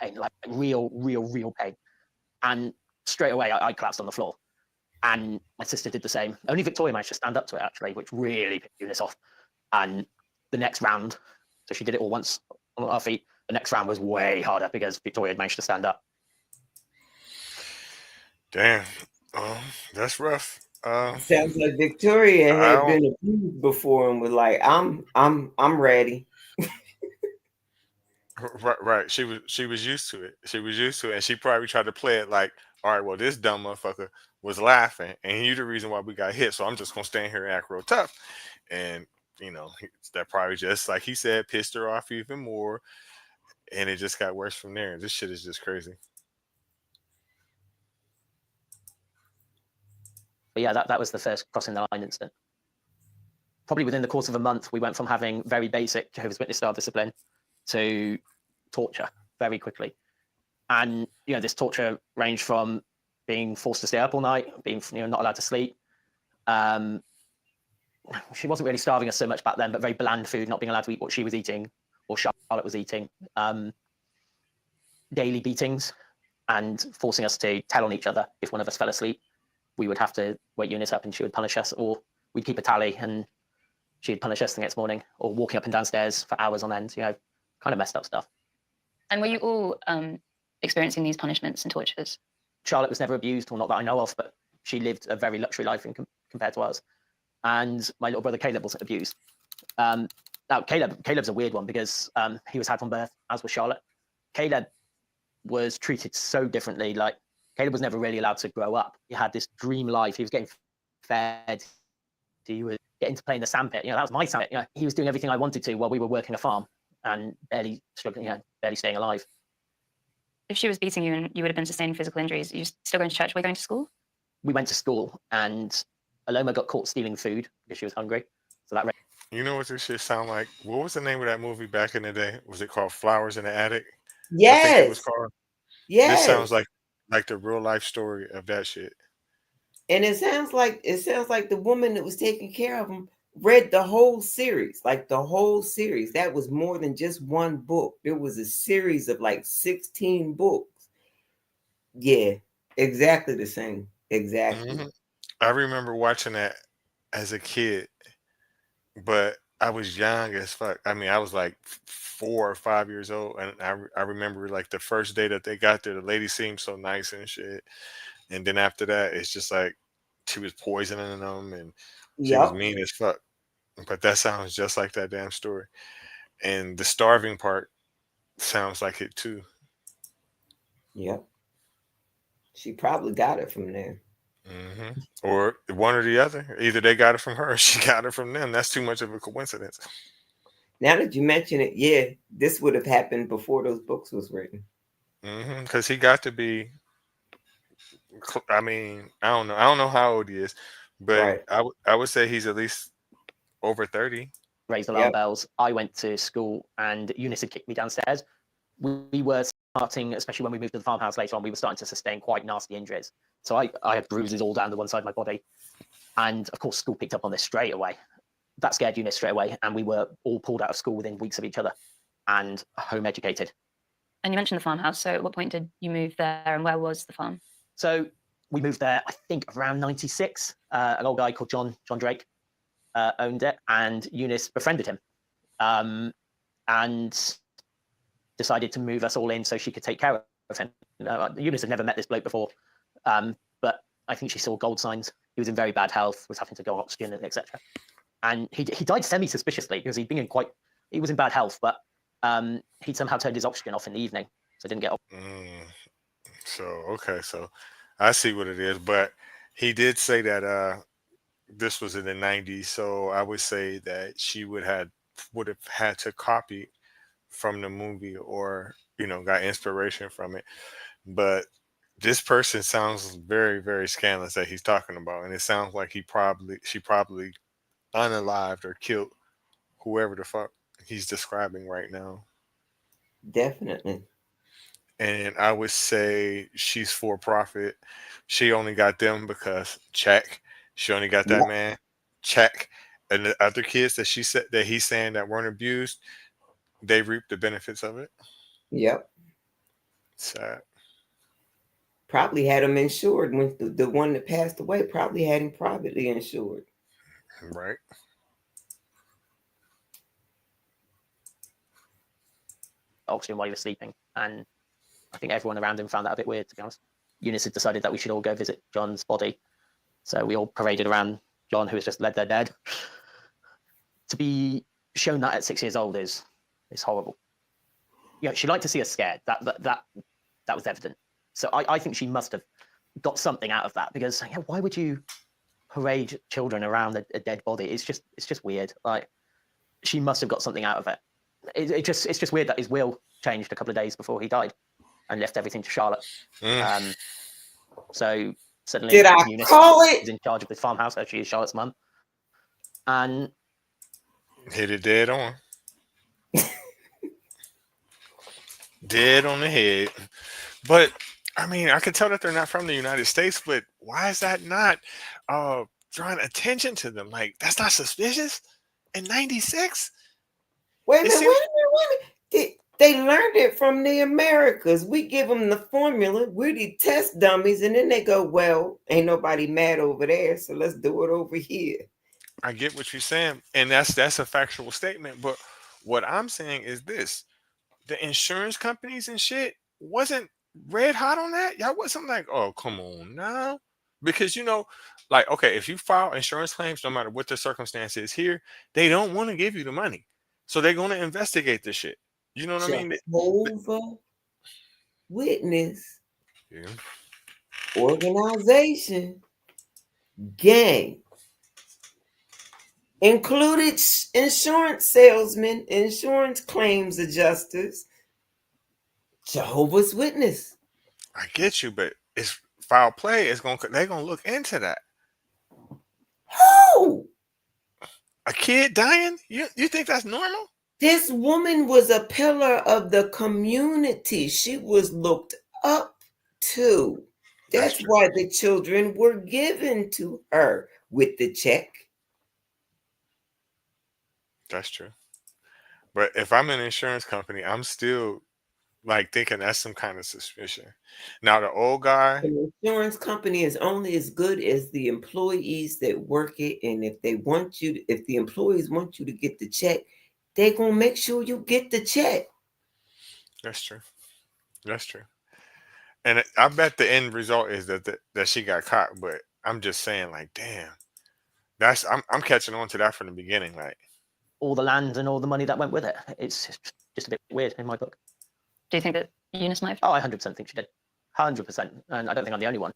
pain, like real pain. And straight away, I collapsed on the floor. And my sister did the same. Only Victoria managed to stand up to it, actually, which really pissed Eunice off. And the next round, so she did it all once on our feet. The next round was way harder because Victoria had managed to stand up. Damn. That's rough. Sounds like Victoria I had don't. been abused before and was like, I'm ready. Right, right. She was used to it. She was used to it, and she probably tried to play it like, all right, well, this dumb motherfucker was laughing, and you the reason why we got hit. So I'm just gonna stand here and act real tough, and that probably just like he said pissed her off even more, and it just got worse from there. This shit is just crazy. But yeah, that was the first crossing the line incident. Probably within the course of a month, we went from having very basic Jehovah's Witness style discipline to torture very quickly. And this torture ranged from being forced to stay up all night, being not allowed to sleep. She wasn't really starving us so much back then, but very bland food, not being allowed to eat what she was eating or Charlotte was eating. Daily beatings and forcing us to tell on each other if one of us fell asleep. We would have to wake Eunice up and she would punish us, or we'd keep a tally and she'd punish us the next morning, or walking up and downstairs for hours on end, kind of messed up stuff. And were you all experiencing these punishments and tortures? Charlotte was never abused, or not that I know of, but she lived a very luxury life compared to ours. And my little brother Caleb wasn't abused. Now, Caleb's a weird one because he was had from birth, as was Charlotte. Caleb was treated so differently. Like, Caleb was never really allowed to grow up. He had this dream life. He was getting fed. He was getting to play in the sandpit. That was my sandpit. He was doing everything I wanted to while we were working a farm and barely struggling, barely staying alive. If she was beating you and you would have been sustaining physical injuries, you still going to church? Were you going to school? We went to school, and Aloma got caught stealing food because she was hungry. So that. You know what this shit sound like? What was the name of that movie back in the day? Was it called Flowers in the Attic? I think it was Yes. called. This Yes. sounds like the real life story of that shit. And it sounds like the woman that was taking care of him read the whole series, like the whole series. That was more than just one book. There was a series of like 16 books. Yeah, exactly the same. Exactly. Hmm. I remember watching that as a kid, but I was young as fuck. I mean, I was like 4 or 5 years old, and I remember like the first day that they got there, the lady seemed so nice and shit, and then after that, it's just like she was poisoning them, and she was Yep. mean as fuck. But that sounds just like that damn story, and the starving part sounds like it too. Yep. She probably got it from there. Or one or the other. Either they got it from her or she got it from them. That's too much of a coincidence. Now that you mention it, yeah, this would have happened before those books was written. Because he got to be. I mean, I don't know. I don't know how old he is, but Right. I would say he's at least over 30. Raised alarm bells. I went to school, and Eunice had kicked me downstairs. We were starting, especially when we moved to the farmhouse later on, we were starting to sustain quite nasty injuries. So I had bruises all down the one side of my body. And of course, school picked up on this straight away. That scared Eunice straight away. And we were all pulled out of school within weeks of each other and home educated. And you mentioned the farmhouse. So at what point did you move there, and where was the farm? So we moved there, I think, around 96. An old guy called John Drake owned it, and Eunice befriended him and decided to move us all in so she could take care of him. Eunice had never met this bloke before, but I think she saw gold signs. He was in very bad health, was having to go on oxygen, etc. And he died semi-suspiciously because he was in bad health, but he'd somehow turned his oxygen off in the evening, so didn't get. So okay, so I see what it is, but he did say that this was in the 90s, so I would say that she would have had to copy from the movie, or got inspiration from it. But this person sounds very, very scandalous that he's talking about, and it sounds like she probably unalived or killed whoever the fuck he's describing right now. Definitely. And I would say she's for profit. She only got them because check. She only got that man, check. And the other kids that she said that he's saying that weren't abused, they reaped the benefits of it. Yep. Sad. Probably had him insured when the one that passed away probably had him privately insured. Right. Oxygen while he was sleeping, and I think everyone around him found that a bit weird, to be honest. Eunice had decided that we should all go visit John's body. So we all paraded around John, who has just led their dead. To be shown that at 6 years old is horrible. She liked to see us scared. That was evident. So I think she must have got something out of that, because why would you parade children around a dead body? It's just weird. Like, she must have got something out of it. It's just weird that his will changed a couple of days before he died and left everything to Charlotte. So suddenly Did I Eunice call is it? in charge of the farmhouse. She is Charlotte's mum, and Hit it dead on. Dead on the head. But I mean, I can tell that they're not from the United States, but why is that not drawing attention to them? Like, that's not suspicious in '96. Wait a minute. They learned it from the Americas. We give them the formula. We're the test dummies, and then they go, well, ain't nobody mad over there, so let's do it over here. I get what you're saying, and that's a factual statement. But what I'm saying is this: the insurance companies and shit wasn't red hot on that. Y'all wasn't like, oh, come on now. Because, like, okay, if you file insurance claims, no matter what the circumstance is here, they don't want to give you the money. So they're going to investigate this shit. You know what I mean? Jehovah Witness Yeah. organization gang included insurance salesmen, insurance claims adjusters, Jehovah's Witness. I get you, but it's foul play. They're gonna look into that. Who? A kid dying? You think that's normal? This woman was a pillar of the community. She was looked up to. That's why the children were given to her with the check. That's true. But if I'm an insurance company, I'm still like thinking that's some kind of suspicion. Now the old guy, An insurance company is only as good as the employees that work it. And if the employees want you to get the check, they're gonna make sure you get the check. that's true. That's true. And I bet the end result is that she got caught. But I'm just saying, like, damn, I'm catching on to that from the beginning. Like, all the land and all the money that went with it. It's just a bit weird in my book. Do you think that Eunice might have? Oh, I 100% think she did. 100%. And I don't think I'm the only one.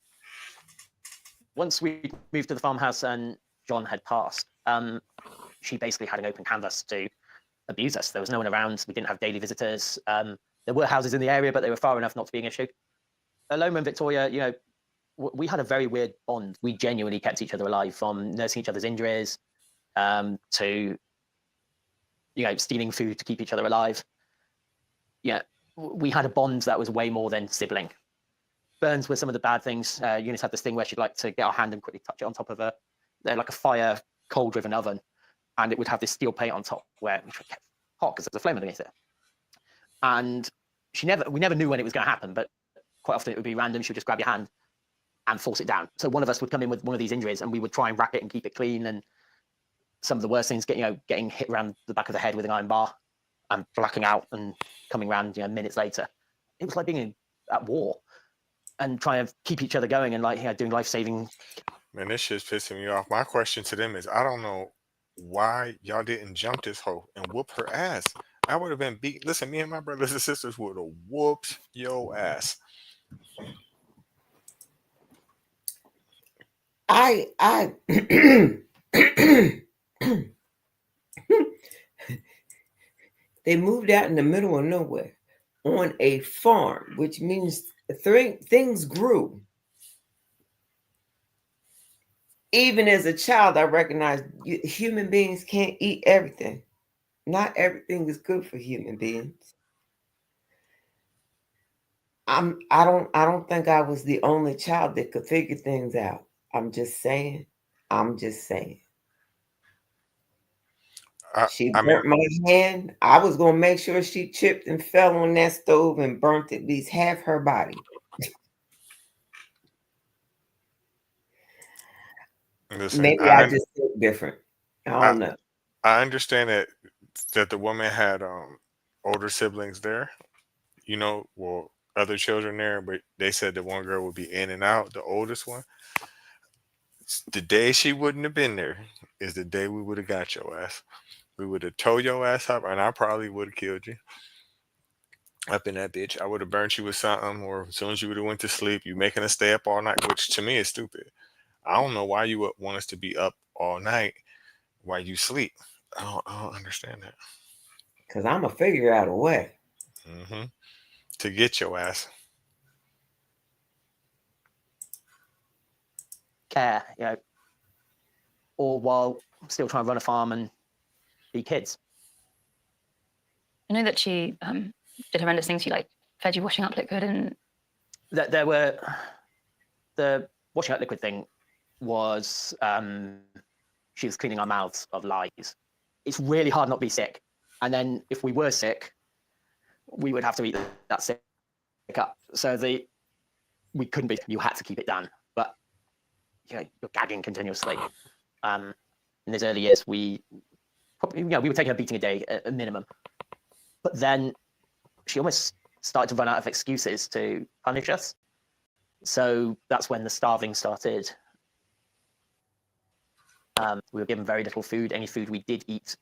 Once we moved to the farmhouse and John had passed, she basically had an open canvas to abuse us. There was no one around. We didn't have daily visitors. There were houses in the area, but they were far enough not to be an issue. Aloma and Victoria, we had a very weird bond. We genuinely kept each other alive, from nursing each other's injuries to, stealing food to keep each other alive. Yeah, we had a bond that was way more than sibling. Burns were some of the bad things. Eunice had this thing where she'd like to get her hand and quickly touch it on top of like a fire, coal-driven oven, and it would have this steel plate on top where it kept hot because there's a flame underneath it. And we never knew when it was going to happen, but quite often it would be random. She would just grab your hand and force it down. So one of us would come in with one of these injuries, and we would try and wrap it and keep it clean. And some of the worst things, getting hit around the back of the head with an iron bar and blacking out and coming around, minutes later. It was like being at war and trying to keep each other going and doing life-saving. man, this shit's pissing me off. My question to them is, I don't know why y'all didn't jump this hoe and whoop her ass. I would have been beat. Listen, me and my brothers and sisters would have whooped your ass. They moved out in the middle of nowhere on a farm, which means things grew. Even as a child, I recognized human beings can't eat everything. Not everything is good for human beings. I don't think I was the only child that could figure things out. I'm just saying. She burnt my hand. I was gonna make sure she tripped and fell on that stove and burnt at least half her body. Listen, Maybe I just think different. I don't know. I understand that the woman had older siblings there. Well, other children there, but they said the one girl would be in and out, the oldest one. The day she wouldn't have been there is the day we would have got your ass. We would have towed your ass up, and I probably would have killed you up in that bitch. I would have burnt you with something, or as soon as you would have went to sleep, you making us stay up all night, which to me is stupid. I don't know why you would want us to be up all night while you sleep. I don't understand that. Because I'm going to figure out a way. Hmm. To get your ass. Care, all while still trying to run a farm and be kids. I know that she did horrendous things. She like fed you washing up liquid and There were the washing up liquid thing was she was cleaning our mouths of lies. It's really hard not to be sick, and then if we were sick, we would have to eat that sick up. So we couldn't be. You had to keep it down, but you're gagging continuously. In those early years, we were taking a beating a day at a minimum. But then she almost started to run out of excuses to punish us. So that's when the starving started. We were given very little food. Any food we did eat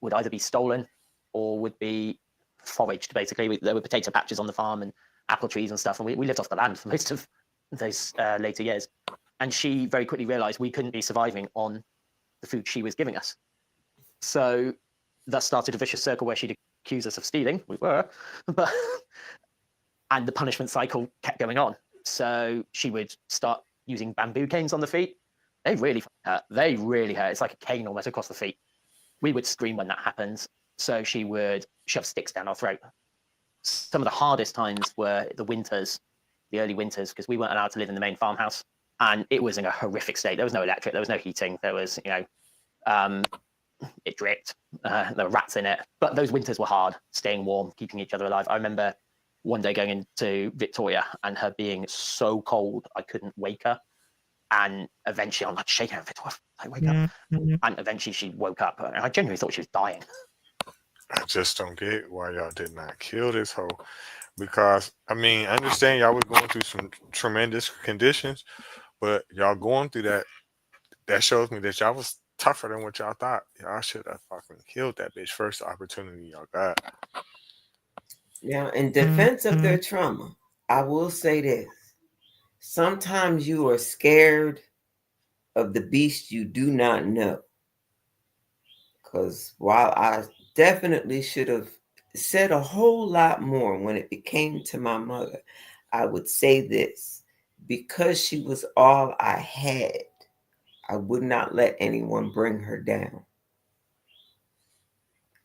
would either be stolen or would be foraged, basically. There were potato patches on the farm and apple trees and stuff, and we lived off the land for most of those later years. And she very quickly realised we couldn't be surviving on the food she was giving us. So that started a vicious circle where she'd accuse us of stealing. We were, but and the punishment cycle kept going on. So she would start using bamboo canes on the feet. They really hurt. They really hurt. It's like a cane almost across the feet. We would scream when that happened. So she would shove sticks down our throat. Some of the hardest times were the winters, the early winters, because we weren't allowed to live in the main farmhouse. And it was in a horrific state. There was no electric. There was no heating. There was, it dripped. There were rats in it. But those winters were hard, staying warm, keeping each other alive. I remember one day going into Victoria and her being so cold I couldn't wake her. And eventually I'm like shaking her, Victoria, wake up. And eventually she woke up. And I genuinely thought she was dying. I just don't get why y'all did not kill this hoe. Because, I mean, I understand y'all was going through some tremendous conditions, but y'all going through that shows me that y'all was tougher than what y'all thought. Y'all should have fucking killed that bitch first opportunity y'all got. Now, in defense of their trauma, I will say this. Sometimes you are scared of the beast you do not know. Because while I definitely should have said a whole lot more when it came to my mother, I would say this. Because she was all I had, I would not let anyone bring her down.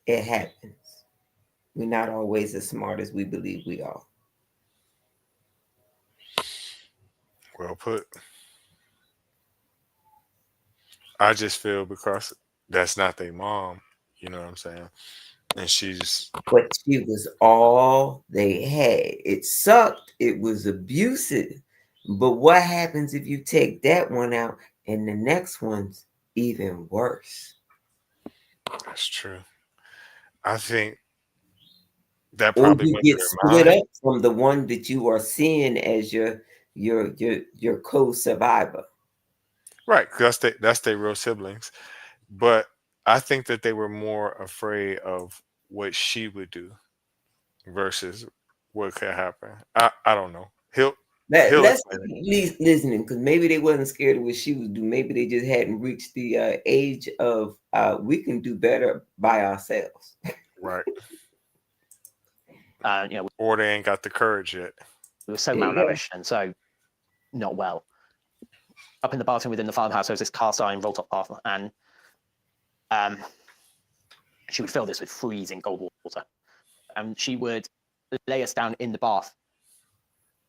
It happens. We're not always as smart as we believe we are. Well put. I just feel because that's not their mom, you know what I'm saying? And she's But she was all they had. It sucked. It was abusive. But what happens if you take that one out and the next one's even worse? that's true. I think that Or probably you went get through their split mind. up from the one that you are seeing as your co-survivor. Right, because that's their real siblings. But I think that they were more afraid of what she would do versus what could happen. I don't know. He'll Let's explain it. keep listening, because maybe they wasn't scared of what she would do. Maybe they just hadn't reached the age of we can do better by ourselves. Right. We Or they ain't got the courage yet. were so There you go. malnourished and so not well. Up in the bathroom within the farmhouse, there was this cast iron roll top bath, and she would fill this with freezing cold water, and she would lay us down in the bath.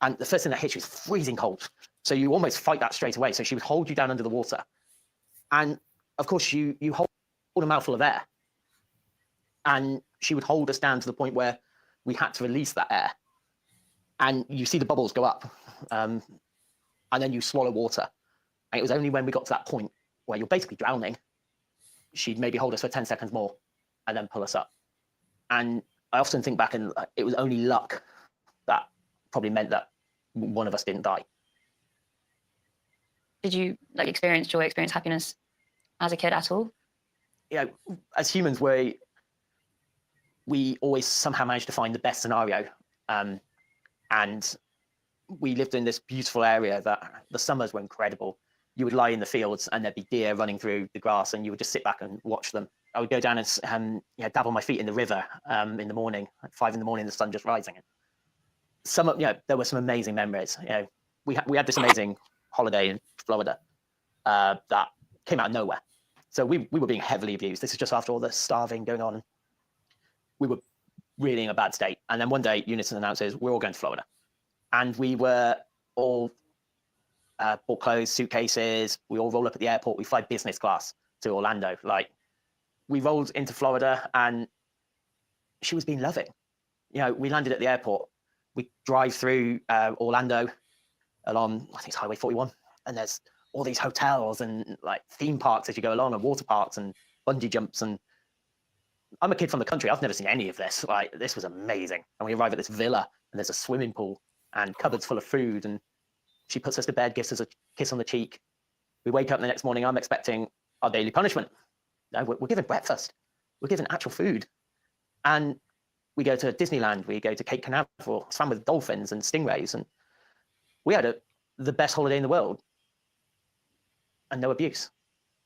And the first thing that hit you was freezing cold, so you almost fight that straight away. So she would hold you down under the water, and of course you hold a mouthful of air, and she would hold us down to the point where we had to release that air, and you see the bubbles go up, and then you swallow water. And it was only when we got to that point where you're basically drowning, she'd maybe hold us for 10 seconds more and then pull us up. And I often think back, and it was only luck that probably meant that one of us didn't die. Did you like experience joy, experience happiness as a kid at all? You know, as humans, we always somehow manage to find the best scenario. And we lived in this beautiful area that the summers were incredible. You would lie in the fields and there'd be deer running through the grass, and you would just sit back and watch them. I would go down and dabble my feet in the river in the morning, at 5 in the morning, the sun just rising. There were some amazing memories. We had this amazing holiday in Florida that came out of nowhere. So we were being heavily abused. This is just after all the starving going on. We were really in a bad state. And then one day, Unison announces, we're all going to Florida. And we were all bought clothes, suitcases. We all roll up at the airport. We fly business class to Orlando. Like, we rolled into Florida, and she was being loving. We landed at the airport. We drive through Orlando along, I think it's Highway 41, and there's all these hotels and like theme parks as you go along, and water parks and bungee jumps. And I'm a kid from the country. I've never seen any of this. Like, this was amazing. And we arrive at this villa, and there's a swimming pool and cupboards full of food. And she puts us to bed, gives us a kiss on the cheek. We wake up the next morning. I'm expecting our daily punishment. No, we're given breakfast. We're given actual food. And we go to Disneyland. We go to Cape Canaveral, swam with dolphins and stingrays. And we had the best holiday in the world. And no abuse.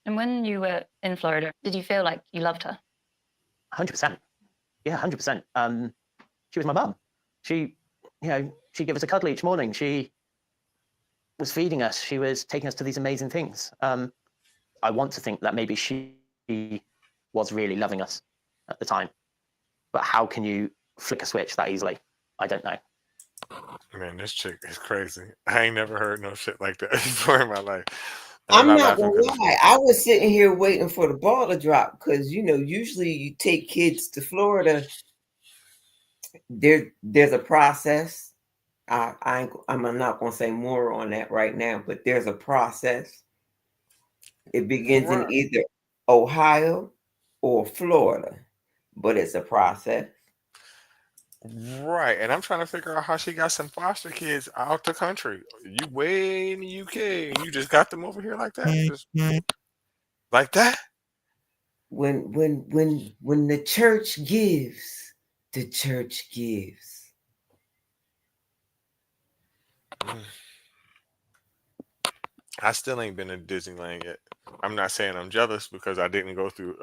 And when you were in Florida, did you feel like you loved her? 100%. Yeah, 100%. She was my mum. She gave us a cuddle each morning. She was feeding us. She was taking us to these amazing things. I want to think that maybe she was really loving us at the time. But how can you flick a switch that easily? I don't know. Man, this chick is crazy. I ain't never heard no shit like that before in my life. I'm not gonna lie. I was sitting here waiting for the ball to drop because usually you take kids to Florida. There's a process. I'm not gonna say more on that right now, but there's a process. It begins in either Ohio or Florida, but it's a process. Right, and I'm trying to figure out how she got some foster kids out the country. You way in the UK, and you just got them over here like that, just like that. When the church gives, the church gives. I still ain't been to Disneyland yet. I'm not saying I'm jealous because I didn't go through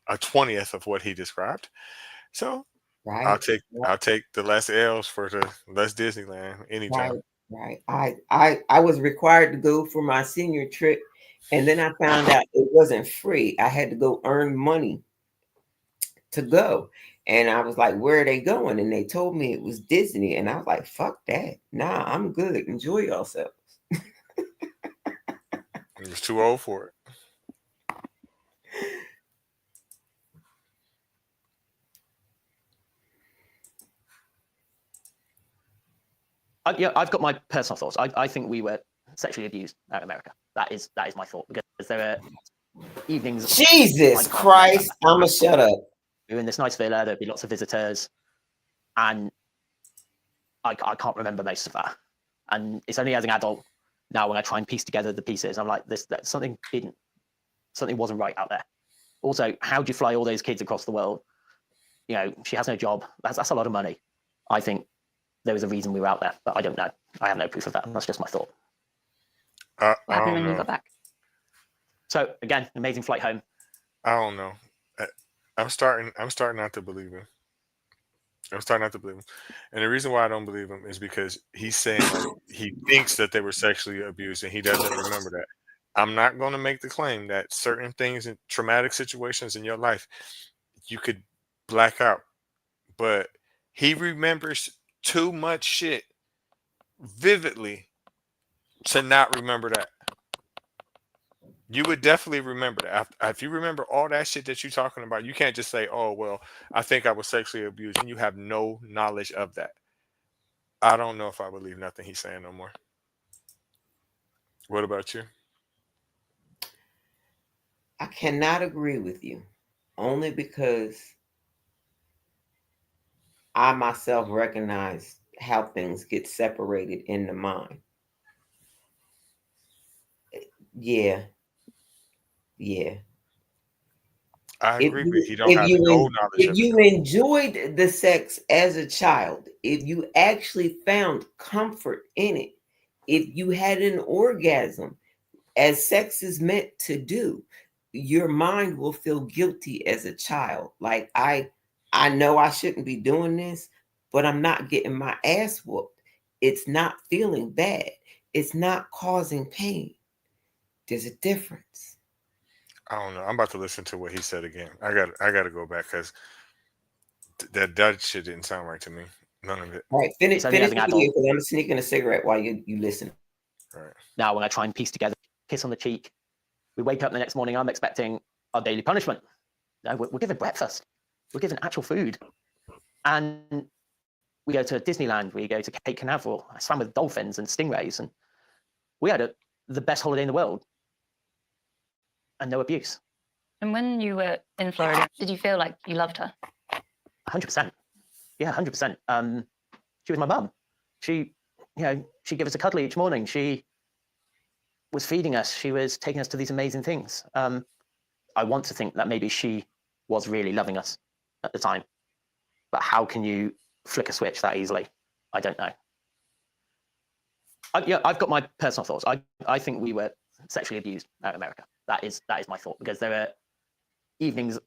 a 20th of what he described. So Right. I'll take the less L's for the less Disneyland anytime. Right. I was required to go for my senior trip, and then I found out it wasn't free. I had to go earn money to go. And I was like, where are they going? And they told me it was Disney. And I was like, fuck that. Nah, I'm good. Enjoy yourselves. He was too old for it. I've got my personal thoughts. I think we were sexually abused out in America. That is my thought, because there are evenings. Jesus Christ, I'ma shut up. We were in this nice villa. There'd be lots of visitors, and I can't remember most of that. And it's only as an adult now when I try and piece together the pieces, I'm like, something wasn't right out there. Also, how do you fly all those kids across the world? She has no job. That's a lot of money. I think there was a reason we were out there, but I don't know. I have no proof of that. That's just my thought. What happened when you got back? So again, amazing flight home. I don't know. I'm starting not to believe him. I'm starting not to believe him. And the reason why I don't believe him is because he's saying he thinks that they were sexually abused and he doesn't remember that. I'm not going to make the claim that certain things in traumatic situations in your life, you could black out. But he remembers too much shit vividly to not remember that. You would definitely remember that. If you remember all that shit that you're talking about, you can't just say, oh, well, I think I was sexually abused, and you have no knowledge of that. I don't know if I believe nothing he's saying no more. What about you? I cannot agree with you, only because I myself recognize how things get separated in the mind. Yeah, yeah. I If agree, but you he don't if have you no knowledge if of it you though. enjoyed the sex as a child, if you actually found comfort in it, if you had an orgasm, as sex is meant to do, your mind will feel guilty as a child. Like I know I shouldn't be doing this, but I'm not getting my ass whooped. It's not feeling bad. It's not causing pain. There's a difference. I don't know. I'm about to listen to what he said again. I got to go back because that shit didn't sound right to me. None of it. All right, finish It's only finish as an the video adult because I'm sneaking a cigarette while you listen. Right. now when I try and piece together kiss on the cheek. We wake up the next morning, I'm expecting our daily punishment. No, we're given breakfast. We're given actual food. And we go to Disneyland, we go to Cape Canaveral. I swam with dolphins and stingrays, and we had the best holiday in the world and no abuse. And when you were in Florida, did you feel like you loved her? 100%. Yeah, 100%. She was my mum. She gave us a cuddle each morning. She was feeding us. She was taking us to these amazing things. I want to think that maybe she was really loving us at the time. But how can you flick a switch that easily? I don't know. I've got my personal thoughts. I think we were sexually abused out in America. That is my thought, because there are evenings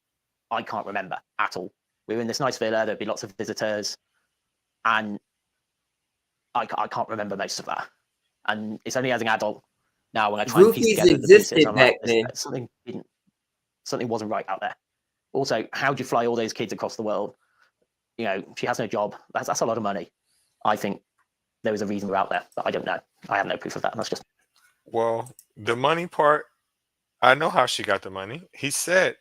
I can't remember at all. We were in this nice villa, there'd be lots of visitors, and I can't remember most of that. And it's only as an adult now when I try and piece Groupies together the pieces, existed I'm back like, then. something wasn't right out there. Also, how do you fly all those kids across the world? She has no job. That's a lot of money. I think there was a reason we're out there, but I don't know. I have no proof of that. That's just Well, the money part, I know how she got the money. He said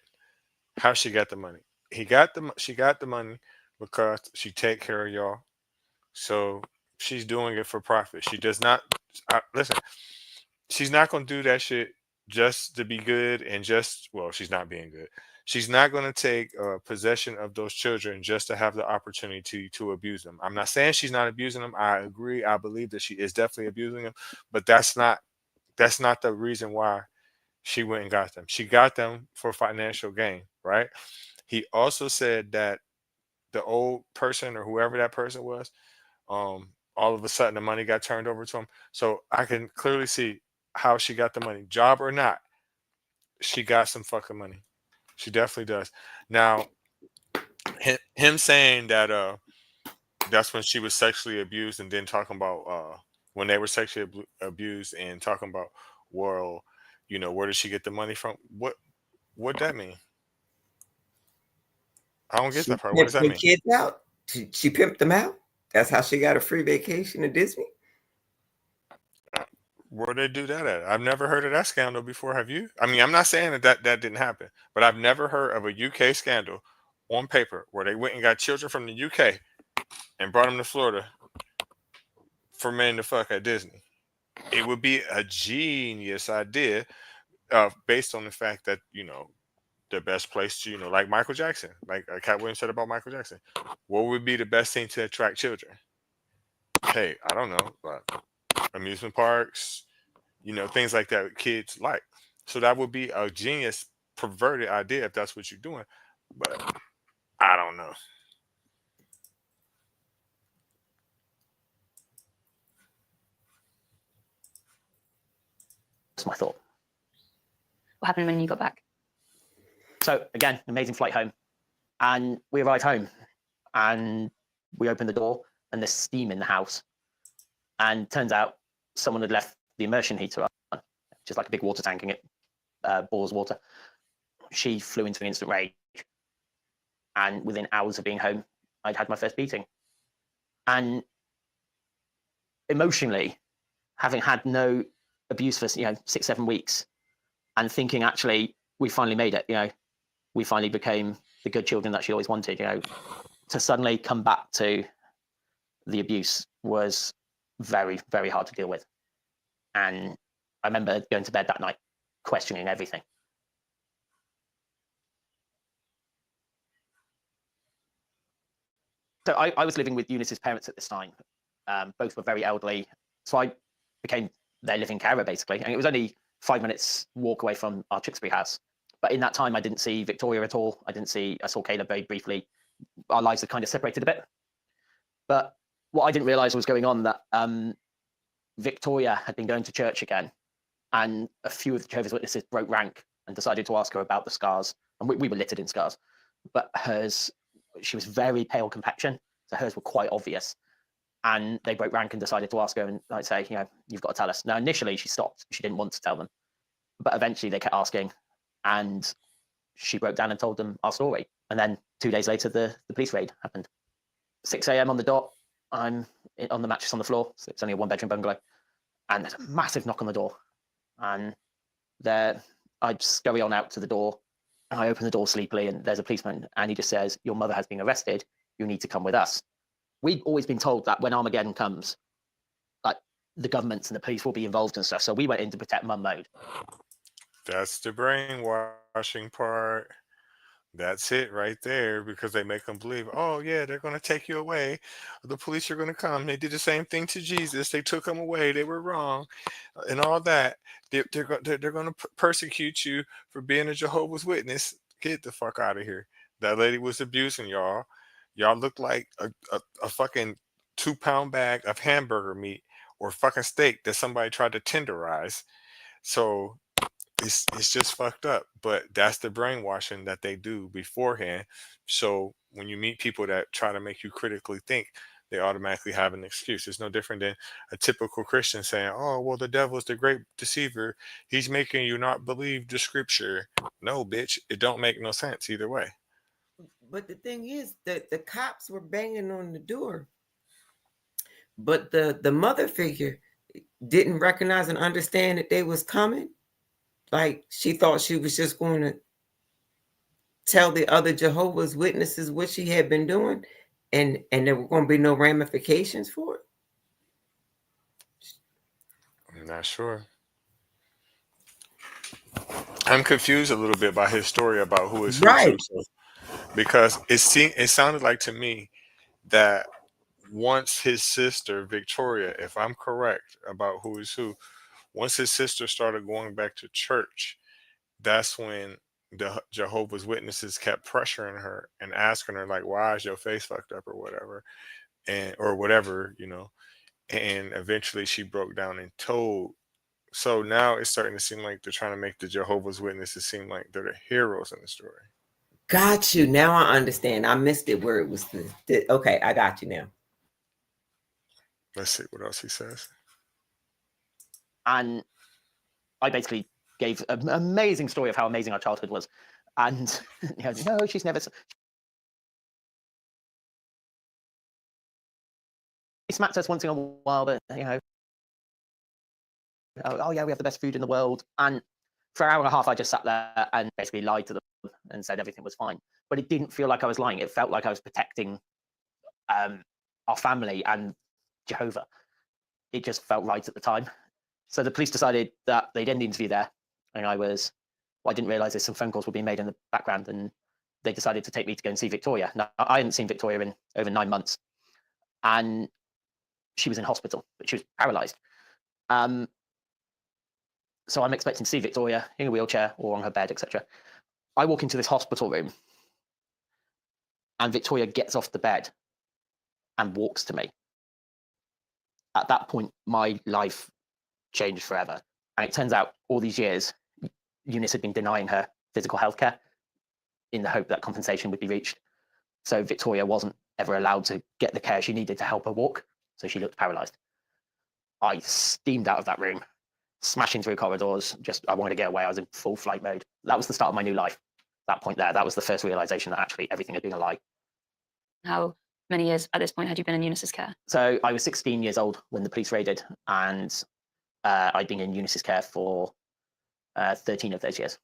how she got the money. She got the money because she take care of y'all. So she's doing it for profit. She does not listen. She's not going to do that shit just to be good and she's not being good. She's not going to take possession of those children just to have the opportunity to abuse them. I'm not saying she's not abusing them. I agree. I believe that she is definitely abusing them, but that's not the reason why she went and got them. She got them for financial gain, right? He also said that the old person or whoever that person was, all of a sudden the money got turned over to him. So I can clearly see how she got the money, job or not. She got some fucking money. She definitely does. Now, him saying that that's when she was sexually abused, and then talking about when they were sexually abused, and talking about, well, where did she get the money from? What that mean? I don't get She that part. What does pimped that the mean? kids out. She pimped them out. That's how she got a free vacation to Disney. Where they do that at? I've never heard of that scandal before. Have you? I mean, I'm not saying that didn't happen, but I've never heard of a UK scandal on paper where they went and got children from the UK and brought them to Florida for men to fuck at Disney. It would be a genius idea, based on the fact that the best place to like Michael Jackson, like Cat Williams said about Michael Jackson. What would be the best thing to attract children? Hey, I don't know, but amusement parks, things like that kids like. So that would be a genius perverted idea if that's what you're doing. But I don't know. that's my thought. What happened when you got back? So again, amazing flight home, and we arrive home, and we open the door, and there's steam in the house, and turns out someone had left the immersion heater on, just like a big water tank, and it boils water. She flew into an instant rage, and within hours of being home, I'd had my first beating. And emotionally, having had no abuse for 6-7 weeks, and thinking actually we finally made it, we finally became the good children that she always wanted, to suddenly come back to the abuse was very, very hard to deal with. And I remember going to bed that night questioning everything. So I was living with Eunice's parents at this time. Both were very elderly. So I became their living carer, basically. And it was only 5 minutes walk away from our Tewkesbury house. But in that time, I didn't see Victoria at all. I saw Caleb very briefly. Our lives had kind of separated a bit. But what I didn't realize was going on, that Victoria had been going to church again. And a few of the Jehovah's Witnesses broke rank and decided to ask her about the scars. And we were littered in scars. But hers, she was very pale complexion. So hers were quite obvious. And they broke rank and decided to ask her and like say, you've got to tell us. Now, initially, she stopped. She didn't want to tell them. But eventually, they kept asking. And she broke down and told them our story. And then 2 days later, the police raid happened. 6 a.m. on the dot, I'm on the mattress on the floor. So it's only a one-bedroom bungalow. And there's a massive knock on the door. And I just scurry on out to the door. And I open the door sleepily, and there's a policeman. And he just says, your mother has been arrested. You need to come with us. We'd always been told that when Armageddon comes, like, the governments and the police will be involved and stuff. So we went in to protect mum mode. That's the brainwashing part. That's it right there, because they make them believe, oh yeah, they're going to take you away. The police are going to come. They did the same thing to Jesus. They took him away. They were wrong, and all that. They're going to persecute you for being a Jehovah's Witness. Get the fuck out of here. That lady was abusing y'all. Y'all look like a fucking 2-pound bag of hamburger meat or fucking steak that somebody tried to tenderize. So it's just fucked up. But that's the brainwashing that they do beforehand. So when you meet people that try to make you critically think, they automatically have an excuse. It's no different than a typical Christian saying, oh, well, the devil is the great deceiver. He's making you not believe the scripture. No, bitch, it don't make no sense either way. But the thing is that the cops were banging on the door. But the mother figure didn't recognize and understand that they was coming. Like, she thought she was just going to tell the other Jehovah's Witnesses what she had been doing, and there were going to be no ramifications for it. I'm not sure. I'm confused a little bit by his story about who is who Right. too. So, because it sounded like to me that once his sister Victoria, if I'm correct about who is who, once his sister started going back to church, that's when the Jehovah's Witnesses kept pressuring her and asking her, like, why is your face fucked up or whatever, and or whatever, and eventually she broke down and told. So now it's starting to seem like they're trying to make the Jehovah's Witnesses seem like they're the heroes in the story. Got you. Now I understand. I missed it where it was okay, I got you now. Let's see what else he says. And I basically gave an amazing story of how amazing our childhood was. And no, she's never. She smacked us once in a while, but oh yeah, we have the best food in the world. And for an hour and a half, I just sat there and basically lied to them and said everything was fine. But it didn't feel like I was lying. It felt like I was protecting our family and Jehovah. It just felt right at the time. So the police decided that they'd end the interview there. And I didn't realize there's some phone calls were being made in the background, and they decided to take me to go and see Victoria. Now, I hadn't seen Victoria in over 9 months, and she was in hospital, but she was paralyzed. So I'm expecting to see Victoria in a wheelchair or on her bed, etc. I walk into this hospital room, and Victoria gets off the bed and walks to me. At that point, my life changed forever. And it turns out all these years, Eunice had been denying her physical health care in the hope that compensation would be reached. So Victoria wasn't ever allowed to get the care she needed to help her walk. So she looked paralyzed. I steamed out of that room, smashing through corridors. I wanted to get away. I was in full flight mode. That was the start of my new life. That point there, that was the first realization that actually everything had been a lie. How many years at this point had you been in Eunice's care? So I was 16 years old when the police raided, and I'd been in Eunice's care for 13 of those years.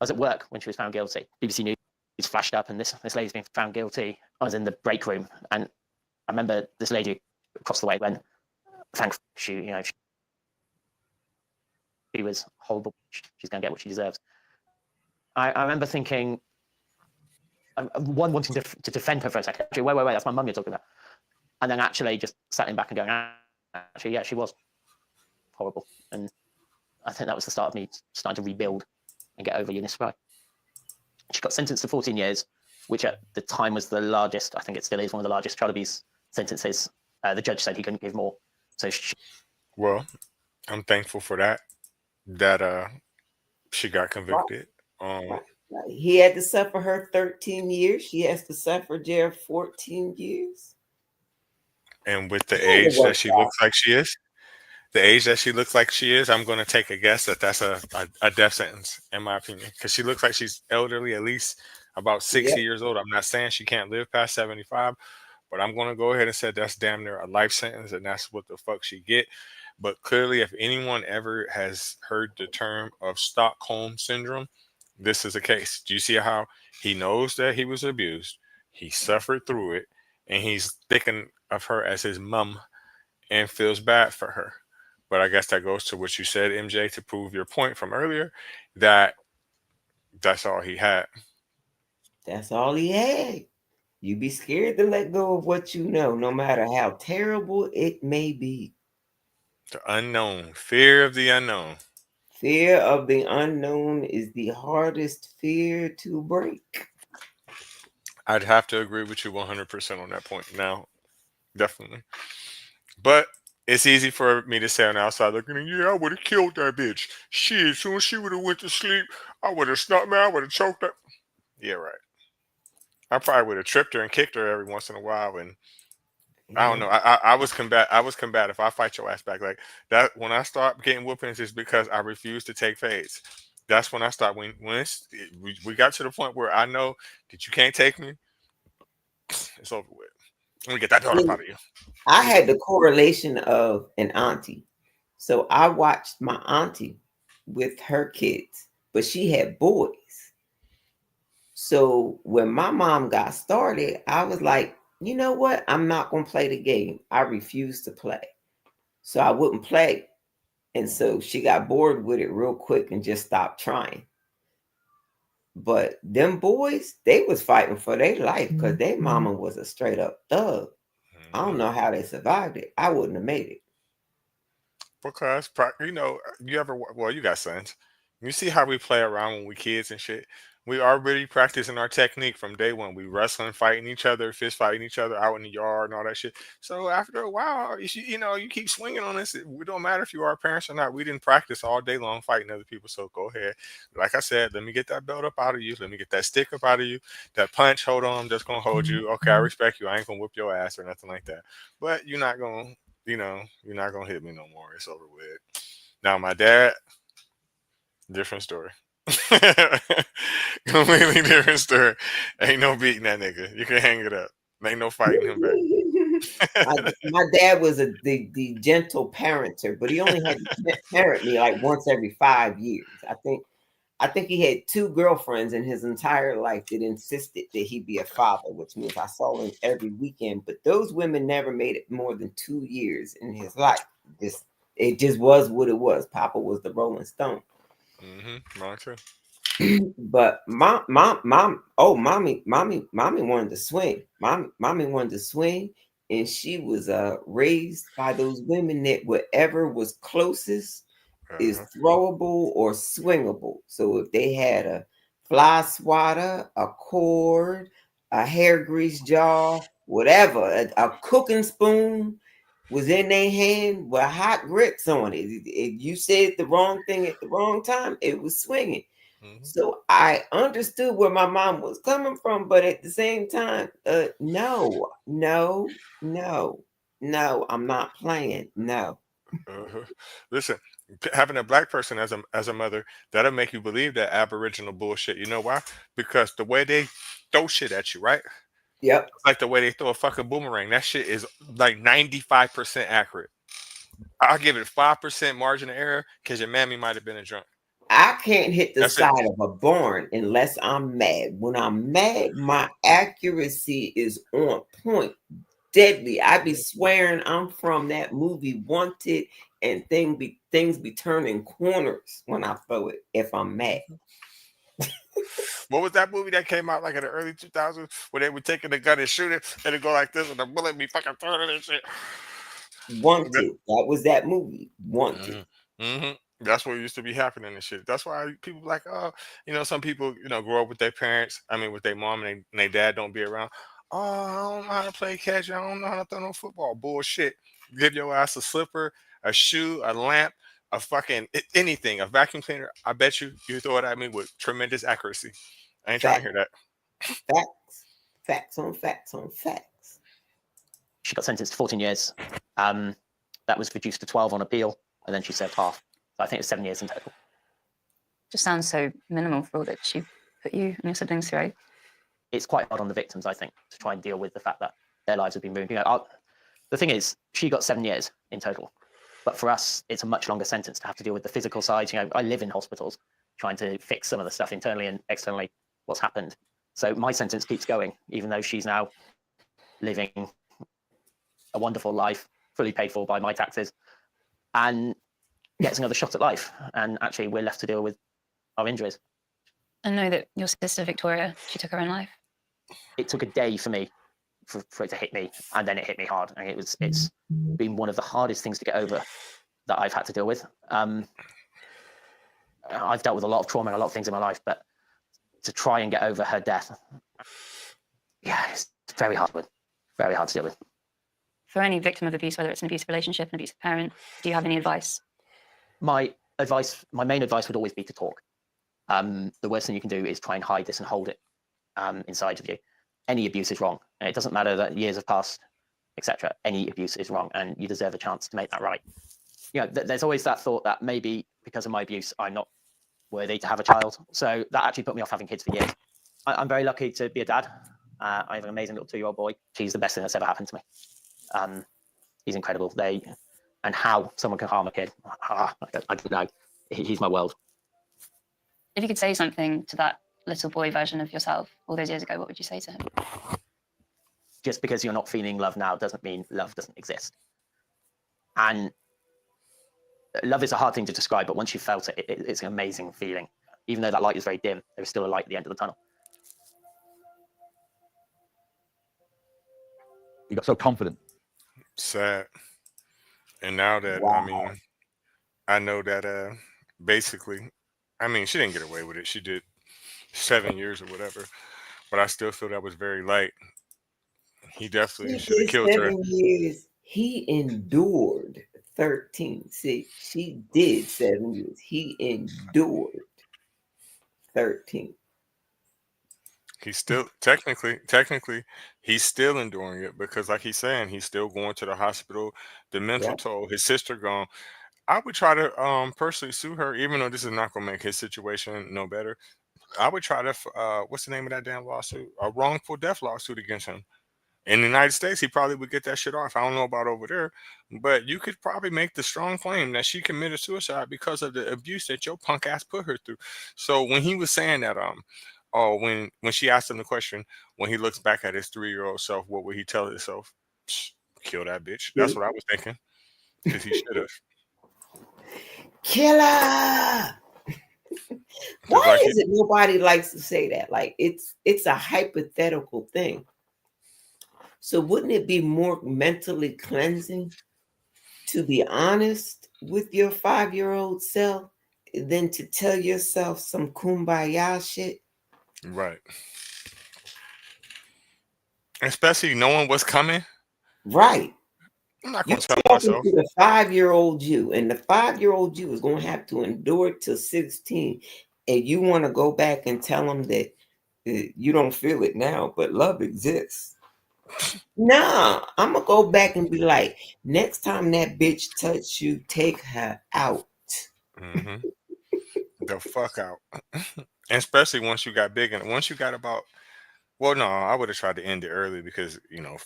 I was at work when she was found guilty. BBC News. it's flashed up and this lady's been found guilty. I was in the break room and I remember this lady across the way when, thankfully, she was horrible. She's going to get what she deserves. I remember thinking, one wanting to defend her for a second. Actually, wait, that's my mum you're talking about. And then actually just settling back and going, actually, yeah, she was horrible. And I think that was the start of me starting to rebuild and get over Eunice Fry. She got sentenced to 14 years, which at the time was the largest, I think it still is one of the largest child abuse sentences. The judge said he couldn't give more. So Well, I'm thankful for that she got convicted. He had to suffer her 13 years. She has to suffer jail 14 years. And with the age that she looks like she is, I'm going to take a guess that that's a death sentence, in my opinion, because she looks like she's elderly, at least about 60 years old. I'm not saying she can't live past 75, but I'm going to go ahead and say that's damn near a life sentence, and that's what the fuck she get. But clearly, if anyone ever has heard the term of Stockholm syndrome, this is a case. Do you see how he knows that he was abused, he suffered through it, and he's thinking of her as his mum and feels bad for her? But I guess that goes to what you said, MJ, to prove your point from earlier, that that's all he had. That's all he had. You be scared to let go of what you know, no matter how terrible it may be. The unknown, fear of the unknown. Fear of the unknown is the hardest fear to break. I'd have to agree with you 100% on that point now. Definitely. But it's easy for me to say on the outside looking in, yeah, I would have killed that bitch. Shit, as soon as she would have went to sleep, I would have snuck me, I would have choked her. Yeah, right. I probably would have tripped her and kicked her every once in a while, and I don't know. I was combative. I fight your ass back like that. When I start getting whoopings, is because I refuse to take fades. That's when I start. When we got to the point where I know that you can't take me, it's over with. Let me get that belt up out of you. I had the correlation of an auntie. So I watched my auntie with her kids, but she had boys. So when my mom got started, I was like, you know what? I'm not going to play the game. I refuse to play. So I wouldn't play. And so she got bored with it real quick and just stopped trying. But them boys, they was fighting for their life because their mama was a straight up thug. I don't know how they survived it. I wouldn't have made it. Because you got sons. You see how we play around when we kids and shit. We already practicing our technique from day one. We wrestling, fighting each other, fist fighting each other out in the yard and all that shit. So after a while, you keep swinging on us. It don't matter if you are parents or not. We didn't practice all day long fighting other people. So go ahead. Like I said, let me get that belt up out of you. Let me get that stick up out of you. That punch, hold on, I'm just gonna hold you. Okay, I respect you. I ain't gonna whip your ass or nothing like that. But you're not gonna hit me no more. It's over with. Now my dad, different story. Completely different story. Ain't no beating that nigga. You can hang it up. Ain't no fighting him back. My dad was the gentle parenter, but he only had to parent me like once every 5 years. I think he had 2 girlfriends in his entire life that insisted that he be a father, which means I saw him every weekend. But those women never made it more than 2 years in his life. It just was what it was. Papa was the Rolling Stone. Mine too. But mommy wanted to swing. Mommy wanted to swing, and she was raised by those women that whatever was closest is throwable or swingable. So if they had a fly swatter, a cord, a hair grease jar, whatever, a cooking spoon was in their hand with hot grits on it. If you said the wrong thing at the wrong time, it was swinging. So I understood where my mom was coming from, but at the same time, no, I'm not playing. No. Listen, having a black person as a mother, that'll make you believe that Aboriginal bullshit. You know why? Because the way they throw shit at you, right? Yep. Like the way they throw a fucking boomerang. That shit is like 95% accurate. I'll give it 5% margin of error because your mammy might have been a drunk. I can't hit the That's it. side of a barn unless I'm mad. When I'm mad, my accuracy is on point, deadly. I be swearing I'm from that movie Wanted, and things be turning corners when I throw it if I'm mad. What was that movie that came out like in the early 2000s where they were taking the gun and shoot it and it go like this and the bullet be fucking turning and shit? Wanted. That was that movie. Wanted. Mm-hmm. That's what used to be happening and shit. That's why people be like, oh, some people, grow up with their parents. I mean, with their mom and their dad don't be around. Oh, I don't know how to play catch. I don't know how to throw no football. Bullshit. Give your ass a slipper, a shoe, a lamp, a fucking anything, a vacuum cleaner. I bet you throw it at me with tremendous accuracy. I ain't trying to Facts. hear that. Facts. Facts on facts on facts. She got sentenced to 14 years. That was reduced to 12 on appeal, and then she served half. So I think it's 7 years in total. Just sounds so minimal for all that she put you and your siblings through. It's quite hard on the victims, I think, to try and deal with the fact that their lives have been ruined. The thing is, she got 7 years in total. But for us, it's a much longer sentence to have to deal with the physical side. I live in hospitals trying to fix some of the stuff internally and externally, what's happened. So my sentence keeps going, even though she's now living a wonderful life, fully paid for by my taxes, and gets another shot at life. And actually, we're left to deal with our injuries. I know that your sister Victoria, she took her own life. It took a day for me for it to hit me, and then it hit me hard. And it's been one of the hardest things to get over that I've had to deal with. I've dealt with a lot of trauma and a lot of things in my life, but to try and get over her death, yeah, it's very hard to deal with. For any victim of abuse, whether it's an abusive relationship, an abusive parent, do you have any advice? My main advice would always be to talk. The worst thing you can do is try and hide this and hold it inside of you. Any abuse is wrong, and it doesn't matter that years have passed, etc. Any abuse is wrong, and you deserve a chance to make that right. There's always that thought that maybe because of my abuse, I'm not worthy to have a child. So that actually put me off having kids for years. I'm very lucky to be a dad. I have an amazing little 2-year-old boy. He's the best thing that's ever happened to me. He's incredible. And how someone can harm a kid, I don't know. He's my world. If you could say something to that little boy version of yourself all those years ago, what would you say to him? Just because you're not feeling love now doesn't mean love doesn't exist. And love is a hard thing to describe, but once you've felt it, it's an amazing feeling. Even though that light is very dim, there's still a light at the end of the tunnel. You got so confident. Sad. And now that Wow. I know that basically, she didn't get away with it. She did 7 years or whatever, but I still feel that was very light. He definitely She should have did killed her. 7 years. He endured 13. See, she did 7 years. He endured 13. He's still technically he's still enduring it because like he's saying, he's still going to the hospital, the mental Yep. toll, his sister gone. I would try to personally sue her, even though this is not gonna make his situation no better. I would try to what's the name of that damn lawsuit? A wrongful death lawsuit against him. In the United States, he probably would get that shit off. I don't know about over there, but you could probably make the strong claim that she committed suicide because of the abuse that your punk ass put her through. So when he was saying that, oh, when she asked him the question, when he looks back at his 3-year-old self, what would he tell himself? Kill that bitch. That's what I was thinking, because he should have. Killer. Why Like is it nobody likes to say that? Like it's a hypothetical thing. So wouldn't it be more mentally cleansing to be honest with your 5-year-old self than to tell yourself some kumbaya shit? Right. Especially knowing what's coming. Right. I'm not You're gonna tell talking myself. to the 5-year-old you, and the 5-year-old you is going to have to endure it till 16, and you want to go back and tell them that you don't feel it now, but love exists. Nah, I'm gonna go back and be like, next time that bitch touch you, take her out. The fuck out. Especially once you got big and once you got about. Well, no, I would have tried to end it early because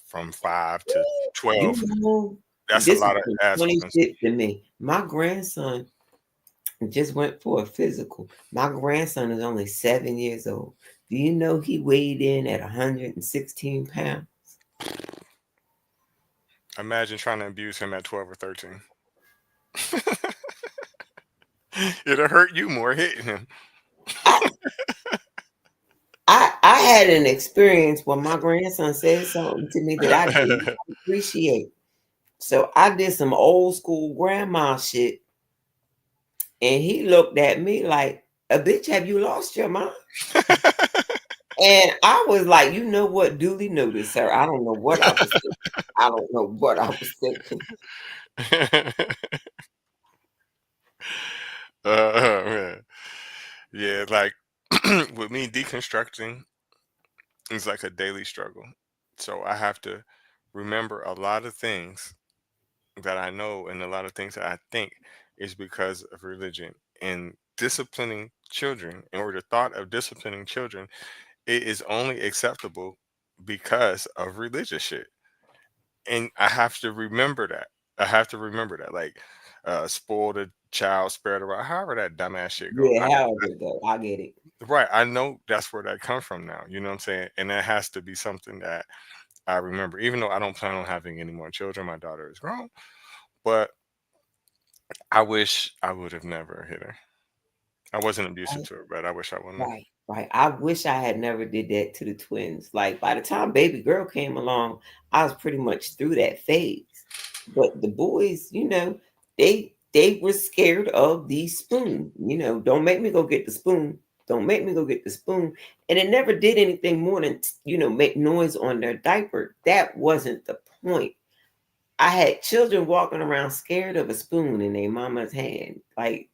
from 5 to 12, You know, that's a this is lot of some ass funny whoopings. shit to me. My grandson, and just went for a physical. My grandson is only 7 years old. Do you know he weighed in at 116 pounds? Imagine trying to abuse him at 12 or 13. It'll hurt you more hitting him. I, I had an experience where my grandson said something to me that I did not appreciate. So I did some old school grandma shit, and he looked at me like, "A bitch, have you lost your mind?" And I was like, "You know what? Duly noted, sir. I don't know what I was thinking. I don't know what I was thinking." Man. Yeah, like with me deconstructing is like a daily struggle. So I have to remember a lot of things that I know and a lot of things that I think is because of religion. And disciplining children, or the thought of disciplining children, it is only acceptable because of religious shit. And I have to remember that. I have to remember that. Like, spoil the child, spare the rod, however that dumbass shit go. Yeah, however it go, I get it. Right. I know that's where that comes from now. You know what I'm saying? And that has to be something that I remember, even though I don't plan on having any more children. My daughter is grown, but I wish I would have never hit her. I wasn't abusive to her, but I wish I wouldn't have. Right, right. I wish I had never did that to the twins. Like by the time baby girl came along, I was pretty much through that phase. But the boys, they were scared of the spoon. Don't make me go get the spoon. Don't make me go get the spoon. And it never did anything more than make noise on their diaper. That wasn't the point. I had children walking around scared of a spoon in their mama's hand. Like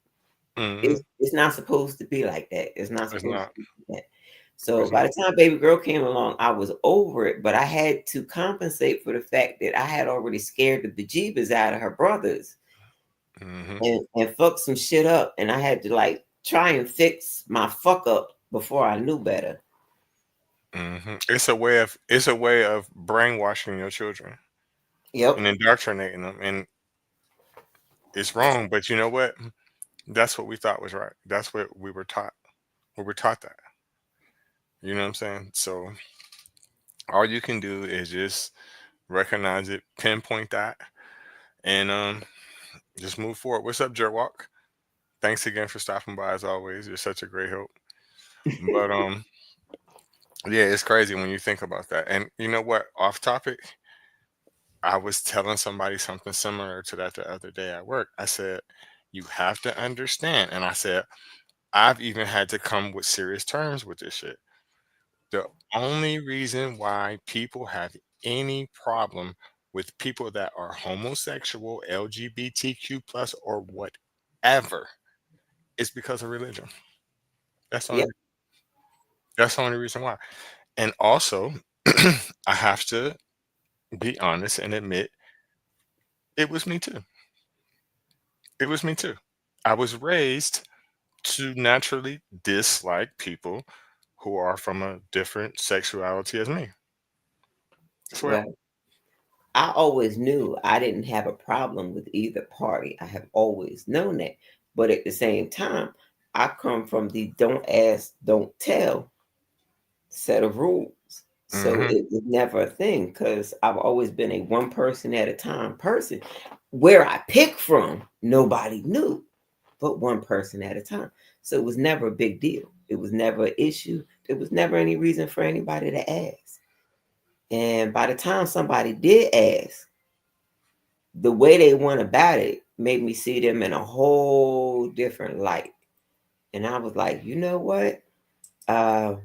Hmm. it's not supposed to be like that. It's not It's supposed not. to be like that. So It's by not. the time baby girl came along, I was over it, but I had to compensate for the fact that I had already scared the bejeebers out of her brothers Hmm. and fucked some shit up. And I had to like try and fix my fuck up before I knew better. It's a way of brainwashing your children Yep. and indoctrinating them, and it's wrong. But you know what? That's what we thought was right. That's what we were taught. We were taught that. You know what I'm saying? So all you can do is just recognize it, pinpoint that, and just move forward. What's up, Jerwalk? Thanks again for stopping by as always. You're such a great help. But yeah, it's crazy when you think about that. And you know what? Off topic, I was telling somebody something similar to that the other day at work. I said, you have to understand. And I said, I've even had to come with serious terms with this shit. The only reason why people have any problem with people that are homosexual, LGBTQ plus, or whatever is because of religion. That's the only Yep. that's the only reason why. And also, I have to be honest and admit it was me too. It was me too. I was raised to naturally dislike people who are from a different sexuality as me. Swear. Well, I always knew I didn't have a problem with either party. I have always known that. But at the same time, I come from the don't ask, don't tell set of rules. So Hmm. it was never a thing because I've always been a one person at a time person. Where I pick from, nobody knew, but one person at a time. So it was never a big deal. It was never an issue. There was never any reason for anybody to ask. And by the time somebody did ask, the way they went about it made me see them in a whole different light. And I was like, you know what? Uh,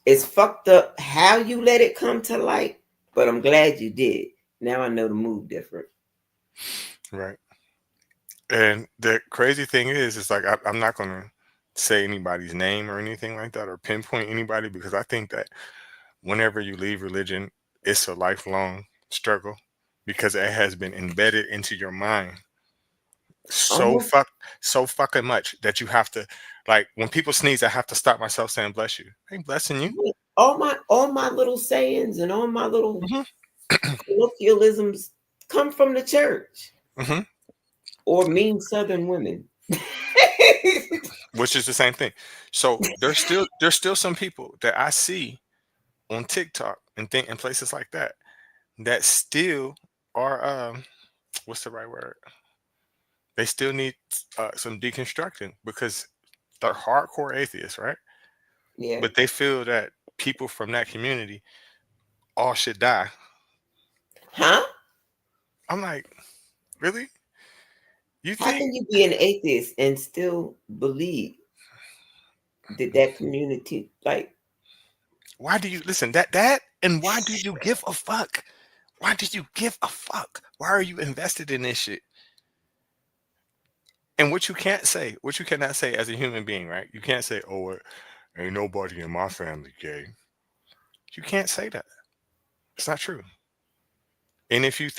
it's fucked up how you let it come to light, but I'm glad you did. Now I know to move different. Right. And the crazy thing is like I'm not gonna say anybody's name or anything like that or pinpoint anybody because I think that whenever you leave religion, it's a lifelong struggle because it has been embedded into your mind so Almost fuck so fucking much that you have to like when people sneeze, I have to stop myself saying bless you. I ain't blessing you. all my little sayings and all my little Hmm. colloquialisms come from the church Hmm. or mean Southern women. which is the same thing. So there's still some people that I see on TikTok and places like that still are what's the right word? They still need some deconstructing because they're hardcore atheists, right? Yeah. But they feel that people from that community all should die. Huh? I'm like, really? You How think can you be an atheist and still believe that community, like, why do you listen that and why do you give a fuck? Why do you give a fuck? Why are you invested in this shit? And what you cannot say as a human being, right? You can't say, "Oh, ain't nobody in my family gay." You can't say that. It's not true. And if you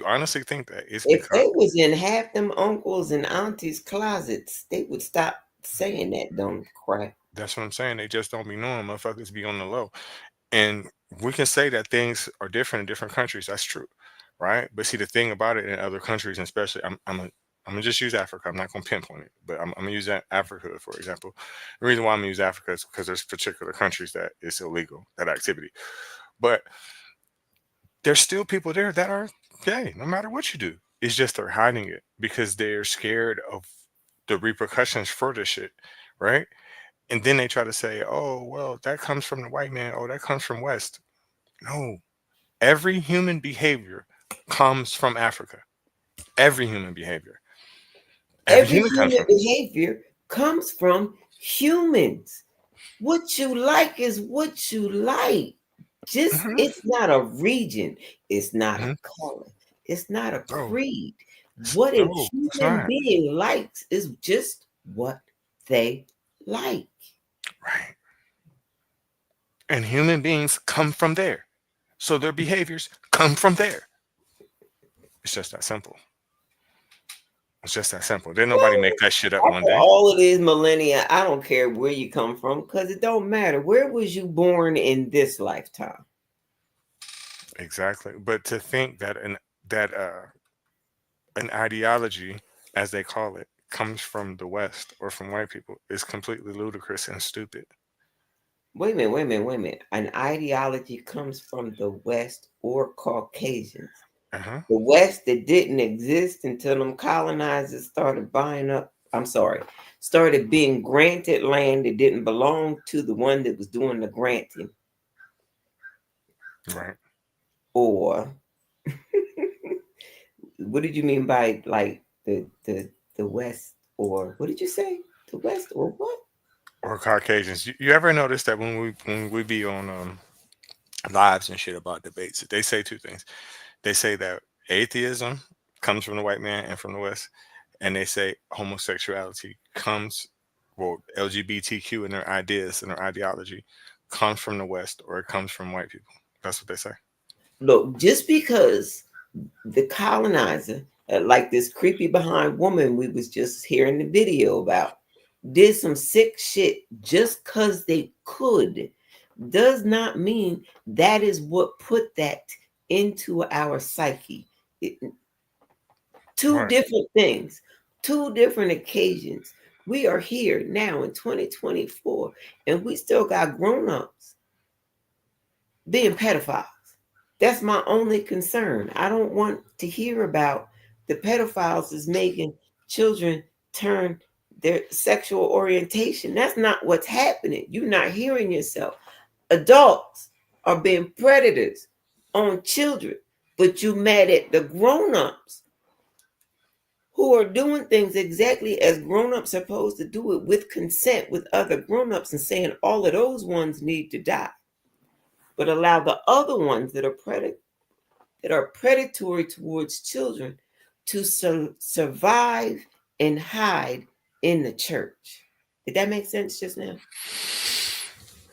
honestly think that, it's if because they was in half them uncles and aunties' closets, they would stop saying that dumb crap. that's what I'm saying. They just don't be knowing. Motherfuckers be on the low. And we can say that things are different in different countries. That's true, right? But see, the thing about it in other countries, and especially, I'm gonna just use Africa. I'm not gonna pinpoint it, but I'm gonna use that Africa for example. The reason why I'm gonna use Africa is because there's particular countries that it's illegal that activity, but there's still people there that are gay, no matter what you do. It's just they're hiding it because they're scared of the repercussions for this shit, right? And then they try to say, "Oh, well, that comes from the white man. Oh, that comes from West." No, every human behavior comes from Africa. Every human behavior. Every Everything comes human from. behavior comes from humans. What you like is what you like. Just Hmm. it's not a region, it's not a Hmm. color, it's not a No, creed. What a no, it's human not. being likes is just what they like. Right. And human beings come from there. So their behaviors come from there. It's just that simple. It's just that simple. Didn't nobody make that shit up one After day. all of these millennia, I don't care where you come from because it don't matter. Where was you born in this lifetime? Exactly. But to think that an ideology, as they call it, comes from the West or from white people is completely ludicrous and stupid. Wait a minute, wait a minute, wait a minute. An ideology comes from the West or Caucasians. Uh-huh. The West that didn't exist until them colonizers started buying up, I'm sorry, started being granted land that didn't belong to the one that was doing the granting. Right. Or what did you mean by like the West or what did you say? The West or what? Or Caucasians. You ever notice that when we be on lives and shit about debates, they say two things. They say that atheism comes from the white man and from the West, and they say homosexuality comes, well, LGBTQ and their ideas and their ideology comes from the West or it comes from white people. That's what they say. Look, just because the colonizer, like this creepy behind woman we was just hearing the video about, did some sick shit just because they could, does not mean that is what put that into our psyche. Two Right. different things, two different occasions. We are here now in 2024, and we still got grown-ups being pedophiles. That's my only concern. I don't want to hear about the pedophiles is making children turn their sexual orientation. That's not what's happening. You're not hearing yourself. Adults are being predators on children, but you mad at the grown-ups who are doing things exactly as grown-ups are supposed to do it with consent with other grown-ups and saying all of those ones need to die, but allow the other ones that are predatory towards children to survive and hide in the church. Did that make sense just now?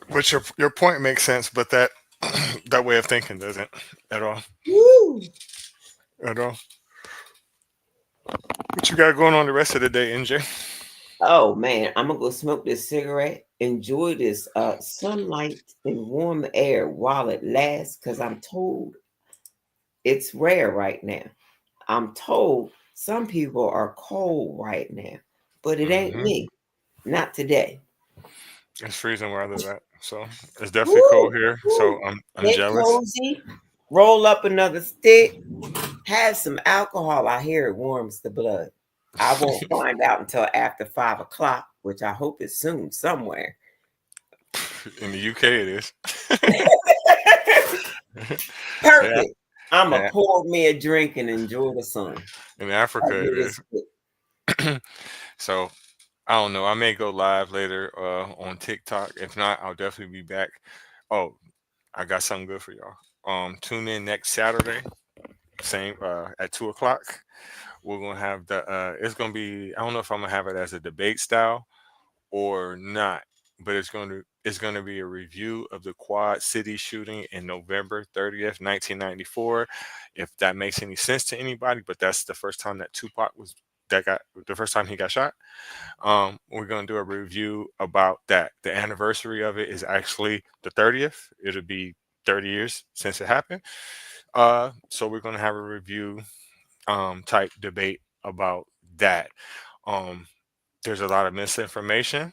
Which your point makes sense, but that that way of thinking doesn't at all. Woo! At all. What you got going on the rest of the day, NJ? Oh man, I'm gonna go smoke this cigarette, enjoy this sunlight and warm air while it lasts, because I'm told it's rare right now. I'm told some people are cold right now, but it ain't me. Not today. It's freezing where I live at, so it's definitely cold Woo, here. So woo. I'm Get jealous. cozy. Roll up another stick. Have some alcohol. I hear it warms the blood. I won't find out until after 5 o'clock, which I hope is soon somewhere. In the UK, it is. Yeah, Perfect. I'ma yeah. pour me a drink and enjoy the sun. In I'll Africa, get it this quick. is. So I don't know. I may go live later on TikTok. If not, I'll definitely be back. Oh, I got something good for y'all. Tune in next Saturday, same at 2 o'clock. We're gonna have the. It's gonna be. I don't know if I'm gonna have it as a debate style or not, but it's gonna be a review of the Quad City shooting in November 30th, 1994. If that makes any sense to anybody, but that's the first time that Tupac was that got the first time he got shot. We're gonna do a review about that. The anniversary of it is actually the 30th. It'll be 30 years since it happened. So we're gonna have a review type debate about that. Um, there's a lot of misinformation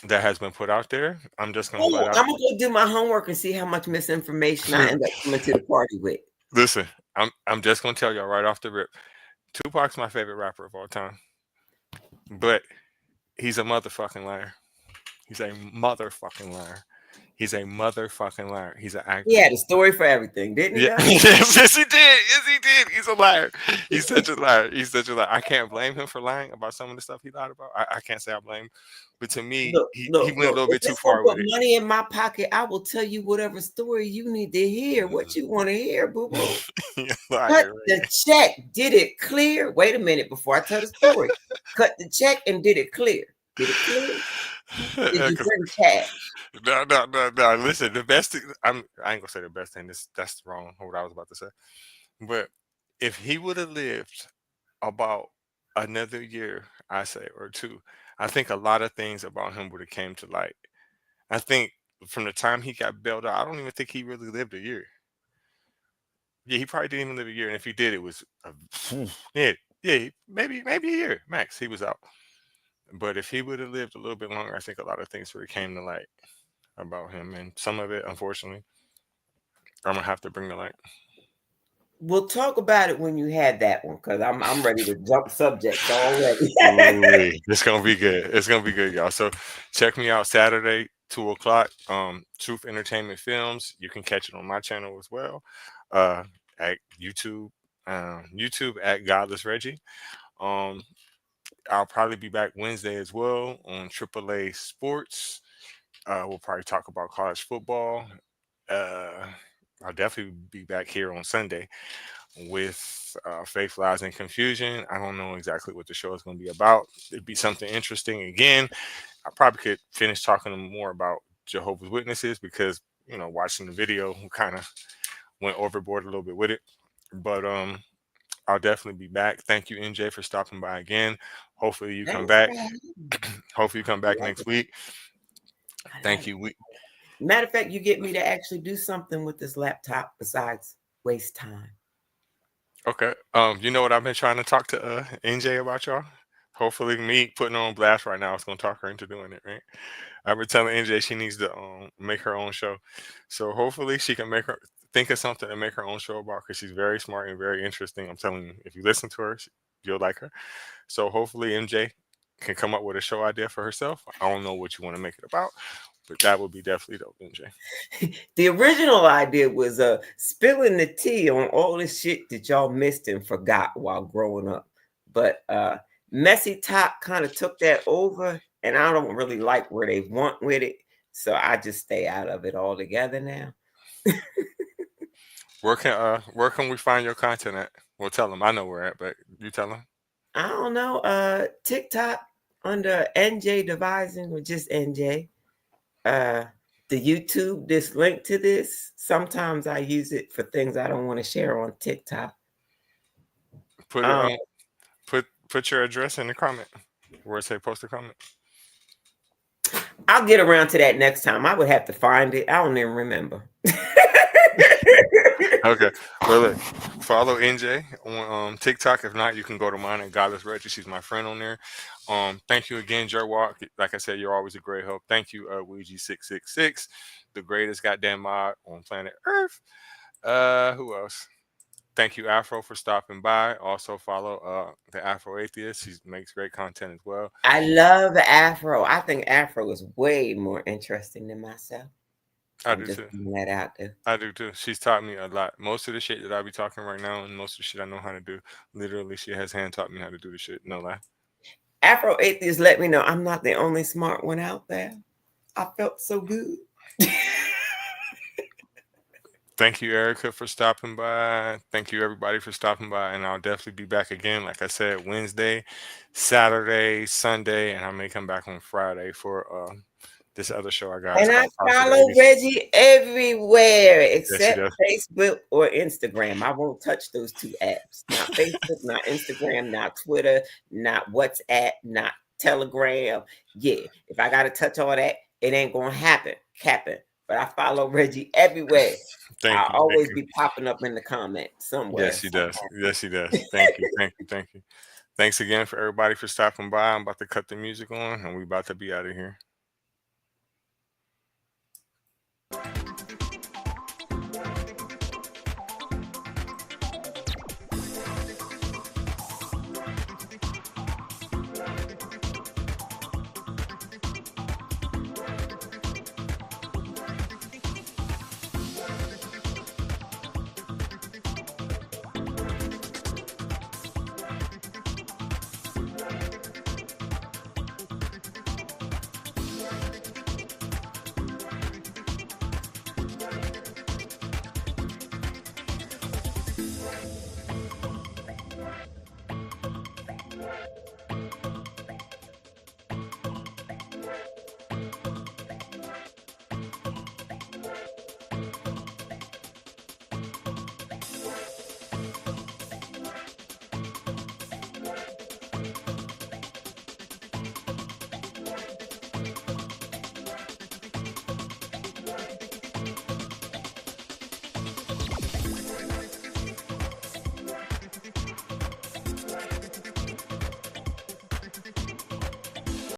that has been put out there. I'm just gonna Oh, let out. I'm gonna go do my homework and see how much misinformation I end up coming to the party with. Listen, I'm just gonna tell y'all right off the rip. Tupac's my favorite rapper of all time, but he's a motherfucking liar. He's a motherfucking liar. He's a motherfucking liar. He's an He actor. had a story for everything, didn't he? Yeah, Though? yes, he did. Yes, he did. He's a liar. He's such a liar. He's such a liar. I can't blame him for lying about some of the stuff he lied about. I can't say I blame him, but to me, Look, he look, went a look. little If bit too it's gonna far with put it. money in my pocket, I will tell you whatever story you need to hear. What you want to hear, boo boo. He's a Cut liar, the right? check. Did it clear? Wait a minute before I tell the story. Cut the check and did it clear? Did it clear? Did you 'Cause- bring cash? no. Listen, the best thing. I ain't gonna say the best thing. That's wrong. What I was about to say. But if he would have lived about another year, I say, or two, I think a lot of things about him would have came to light. I think from the time he got bailed out, I don't even think he really lived a year. Yeah, he probably didn't even live a year, and if he did, it was yeah, yeah, maybe a year max. He was out. But if he would have lived a little bit longer, I think a lot of things would have came to light about him, and some of it, unfortunately, I'm gonna have to bring to light. We'll talk about it when you had that one, because I'm ready to jump subjects already. Ooh, it's gonna be good. It's gonna be good, y'all. So check me out Saturday, 2 o'clock. Truth Entertainment Films. You can catch it on my channel as well. Uh, at YouTube. YouTube at Godless Reggie. Um, I'll probably be back Wednesday as well on AAA Sports. We'll probably talk about college football. Uh, I'll definitely be back here on Sunday with Faith Lies and Confusion. I don't know exactly what the show is going to be about. It'd be something interesting. Again, I probably could finish talking more about Jehovah's Witnesses because, watching the video, we kind of went overboard a little bit with it. But I'll definitely be back. Thank you, NJ, for stopping by again. Hopefully you come Thanks back. for having me. Hopefully you come I back like next it. week. I Thank like you. it. Matter of fact, you get me to actually do something with this laptop besides waste time. Okay. You know what I've been trying to talk to NJ about, y'all? Hopefully me putting her on blast right now is gonna talk her into doing it, right? I've been telling NJ she needs to make her own show. So hopefully she can make her think of something to make her own show about because she's very smart and very interesting. I'm telling you, if you listen to her, you'll like her. So hopefully MJ can come up with a show idea for herself. I don't know what you want to make it about, but that would be definitely dope, MJ. The original idea was spilling the tea on all the shit that y'all missed and forgot while growing up. But Messy Top kind of took that over, and I don't really like where they went with it. So I just stay out of it altogether now. Where can we find your content at? Well, tell them. I know where at, but you tell them. I don't know. TikTok under NJ Devising or just NJ. The YouTube, this link to this, sometimes I use it for things I don't want to share on TikTok. Put it Um, on. Put your address in the comment where it say post a comment. I'll get around to that next time. I would have to find it. I don't even remember. Okay. Well, look, follow NJ on TikTok. If not, you can go to mine at Godless Reggie. She's my friend on there. Thank you again, Joe Walk. Like I said, you're always a great help. Thank you, Ouija666, the greatest goddamn mod on planet Earth. Who else? Thank you, Afro, for stopping by. Also follow the Afro Atheist. She makes great content as well. I love Afro. I think Afro is way more interesting than myself. I I'm do just too. putting that out there. I do too. She's taught me a lot. Most of the shit that I be talking right now, and most of the shit I know how to do, literally, she has hand taught me how to do the shit. No lie. Afro Atheist let me know I'm not the only smart one out there. I felt so good. Thank you, Erica, for stopping by. Thank you, everybody, for stopping by. And I'll definitely be back again. Like I said, Wednesday, Saturday, Sunday, and I may come back on Friday for this other show I got. It's And I called House of the follow 80s. Reggie everywhere Yes, she except does. Facebook or Instagram. I won't touch those two apps. Not Facebook, not Instagram, not Twitter, not WhatsApp, not Telegram. Yeah, if I got to touch all that, it ain't going to happen. But I follow Reggie everywhere. Thank I'll you. always Thank you. be popping up in the comments somewhere. Yes, she does. Yes, she does. Thank you. Thank you. Thank you. Thanks again for everybody for stopping by. I'm about to cut the music on and we about to be out of here.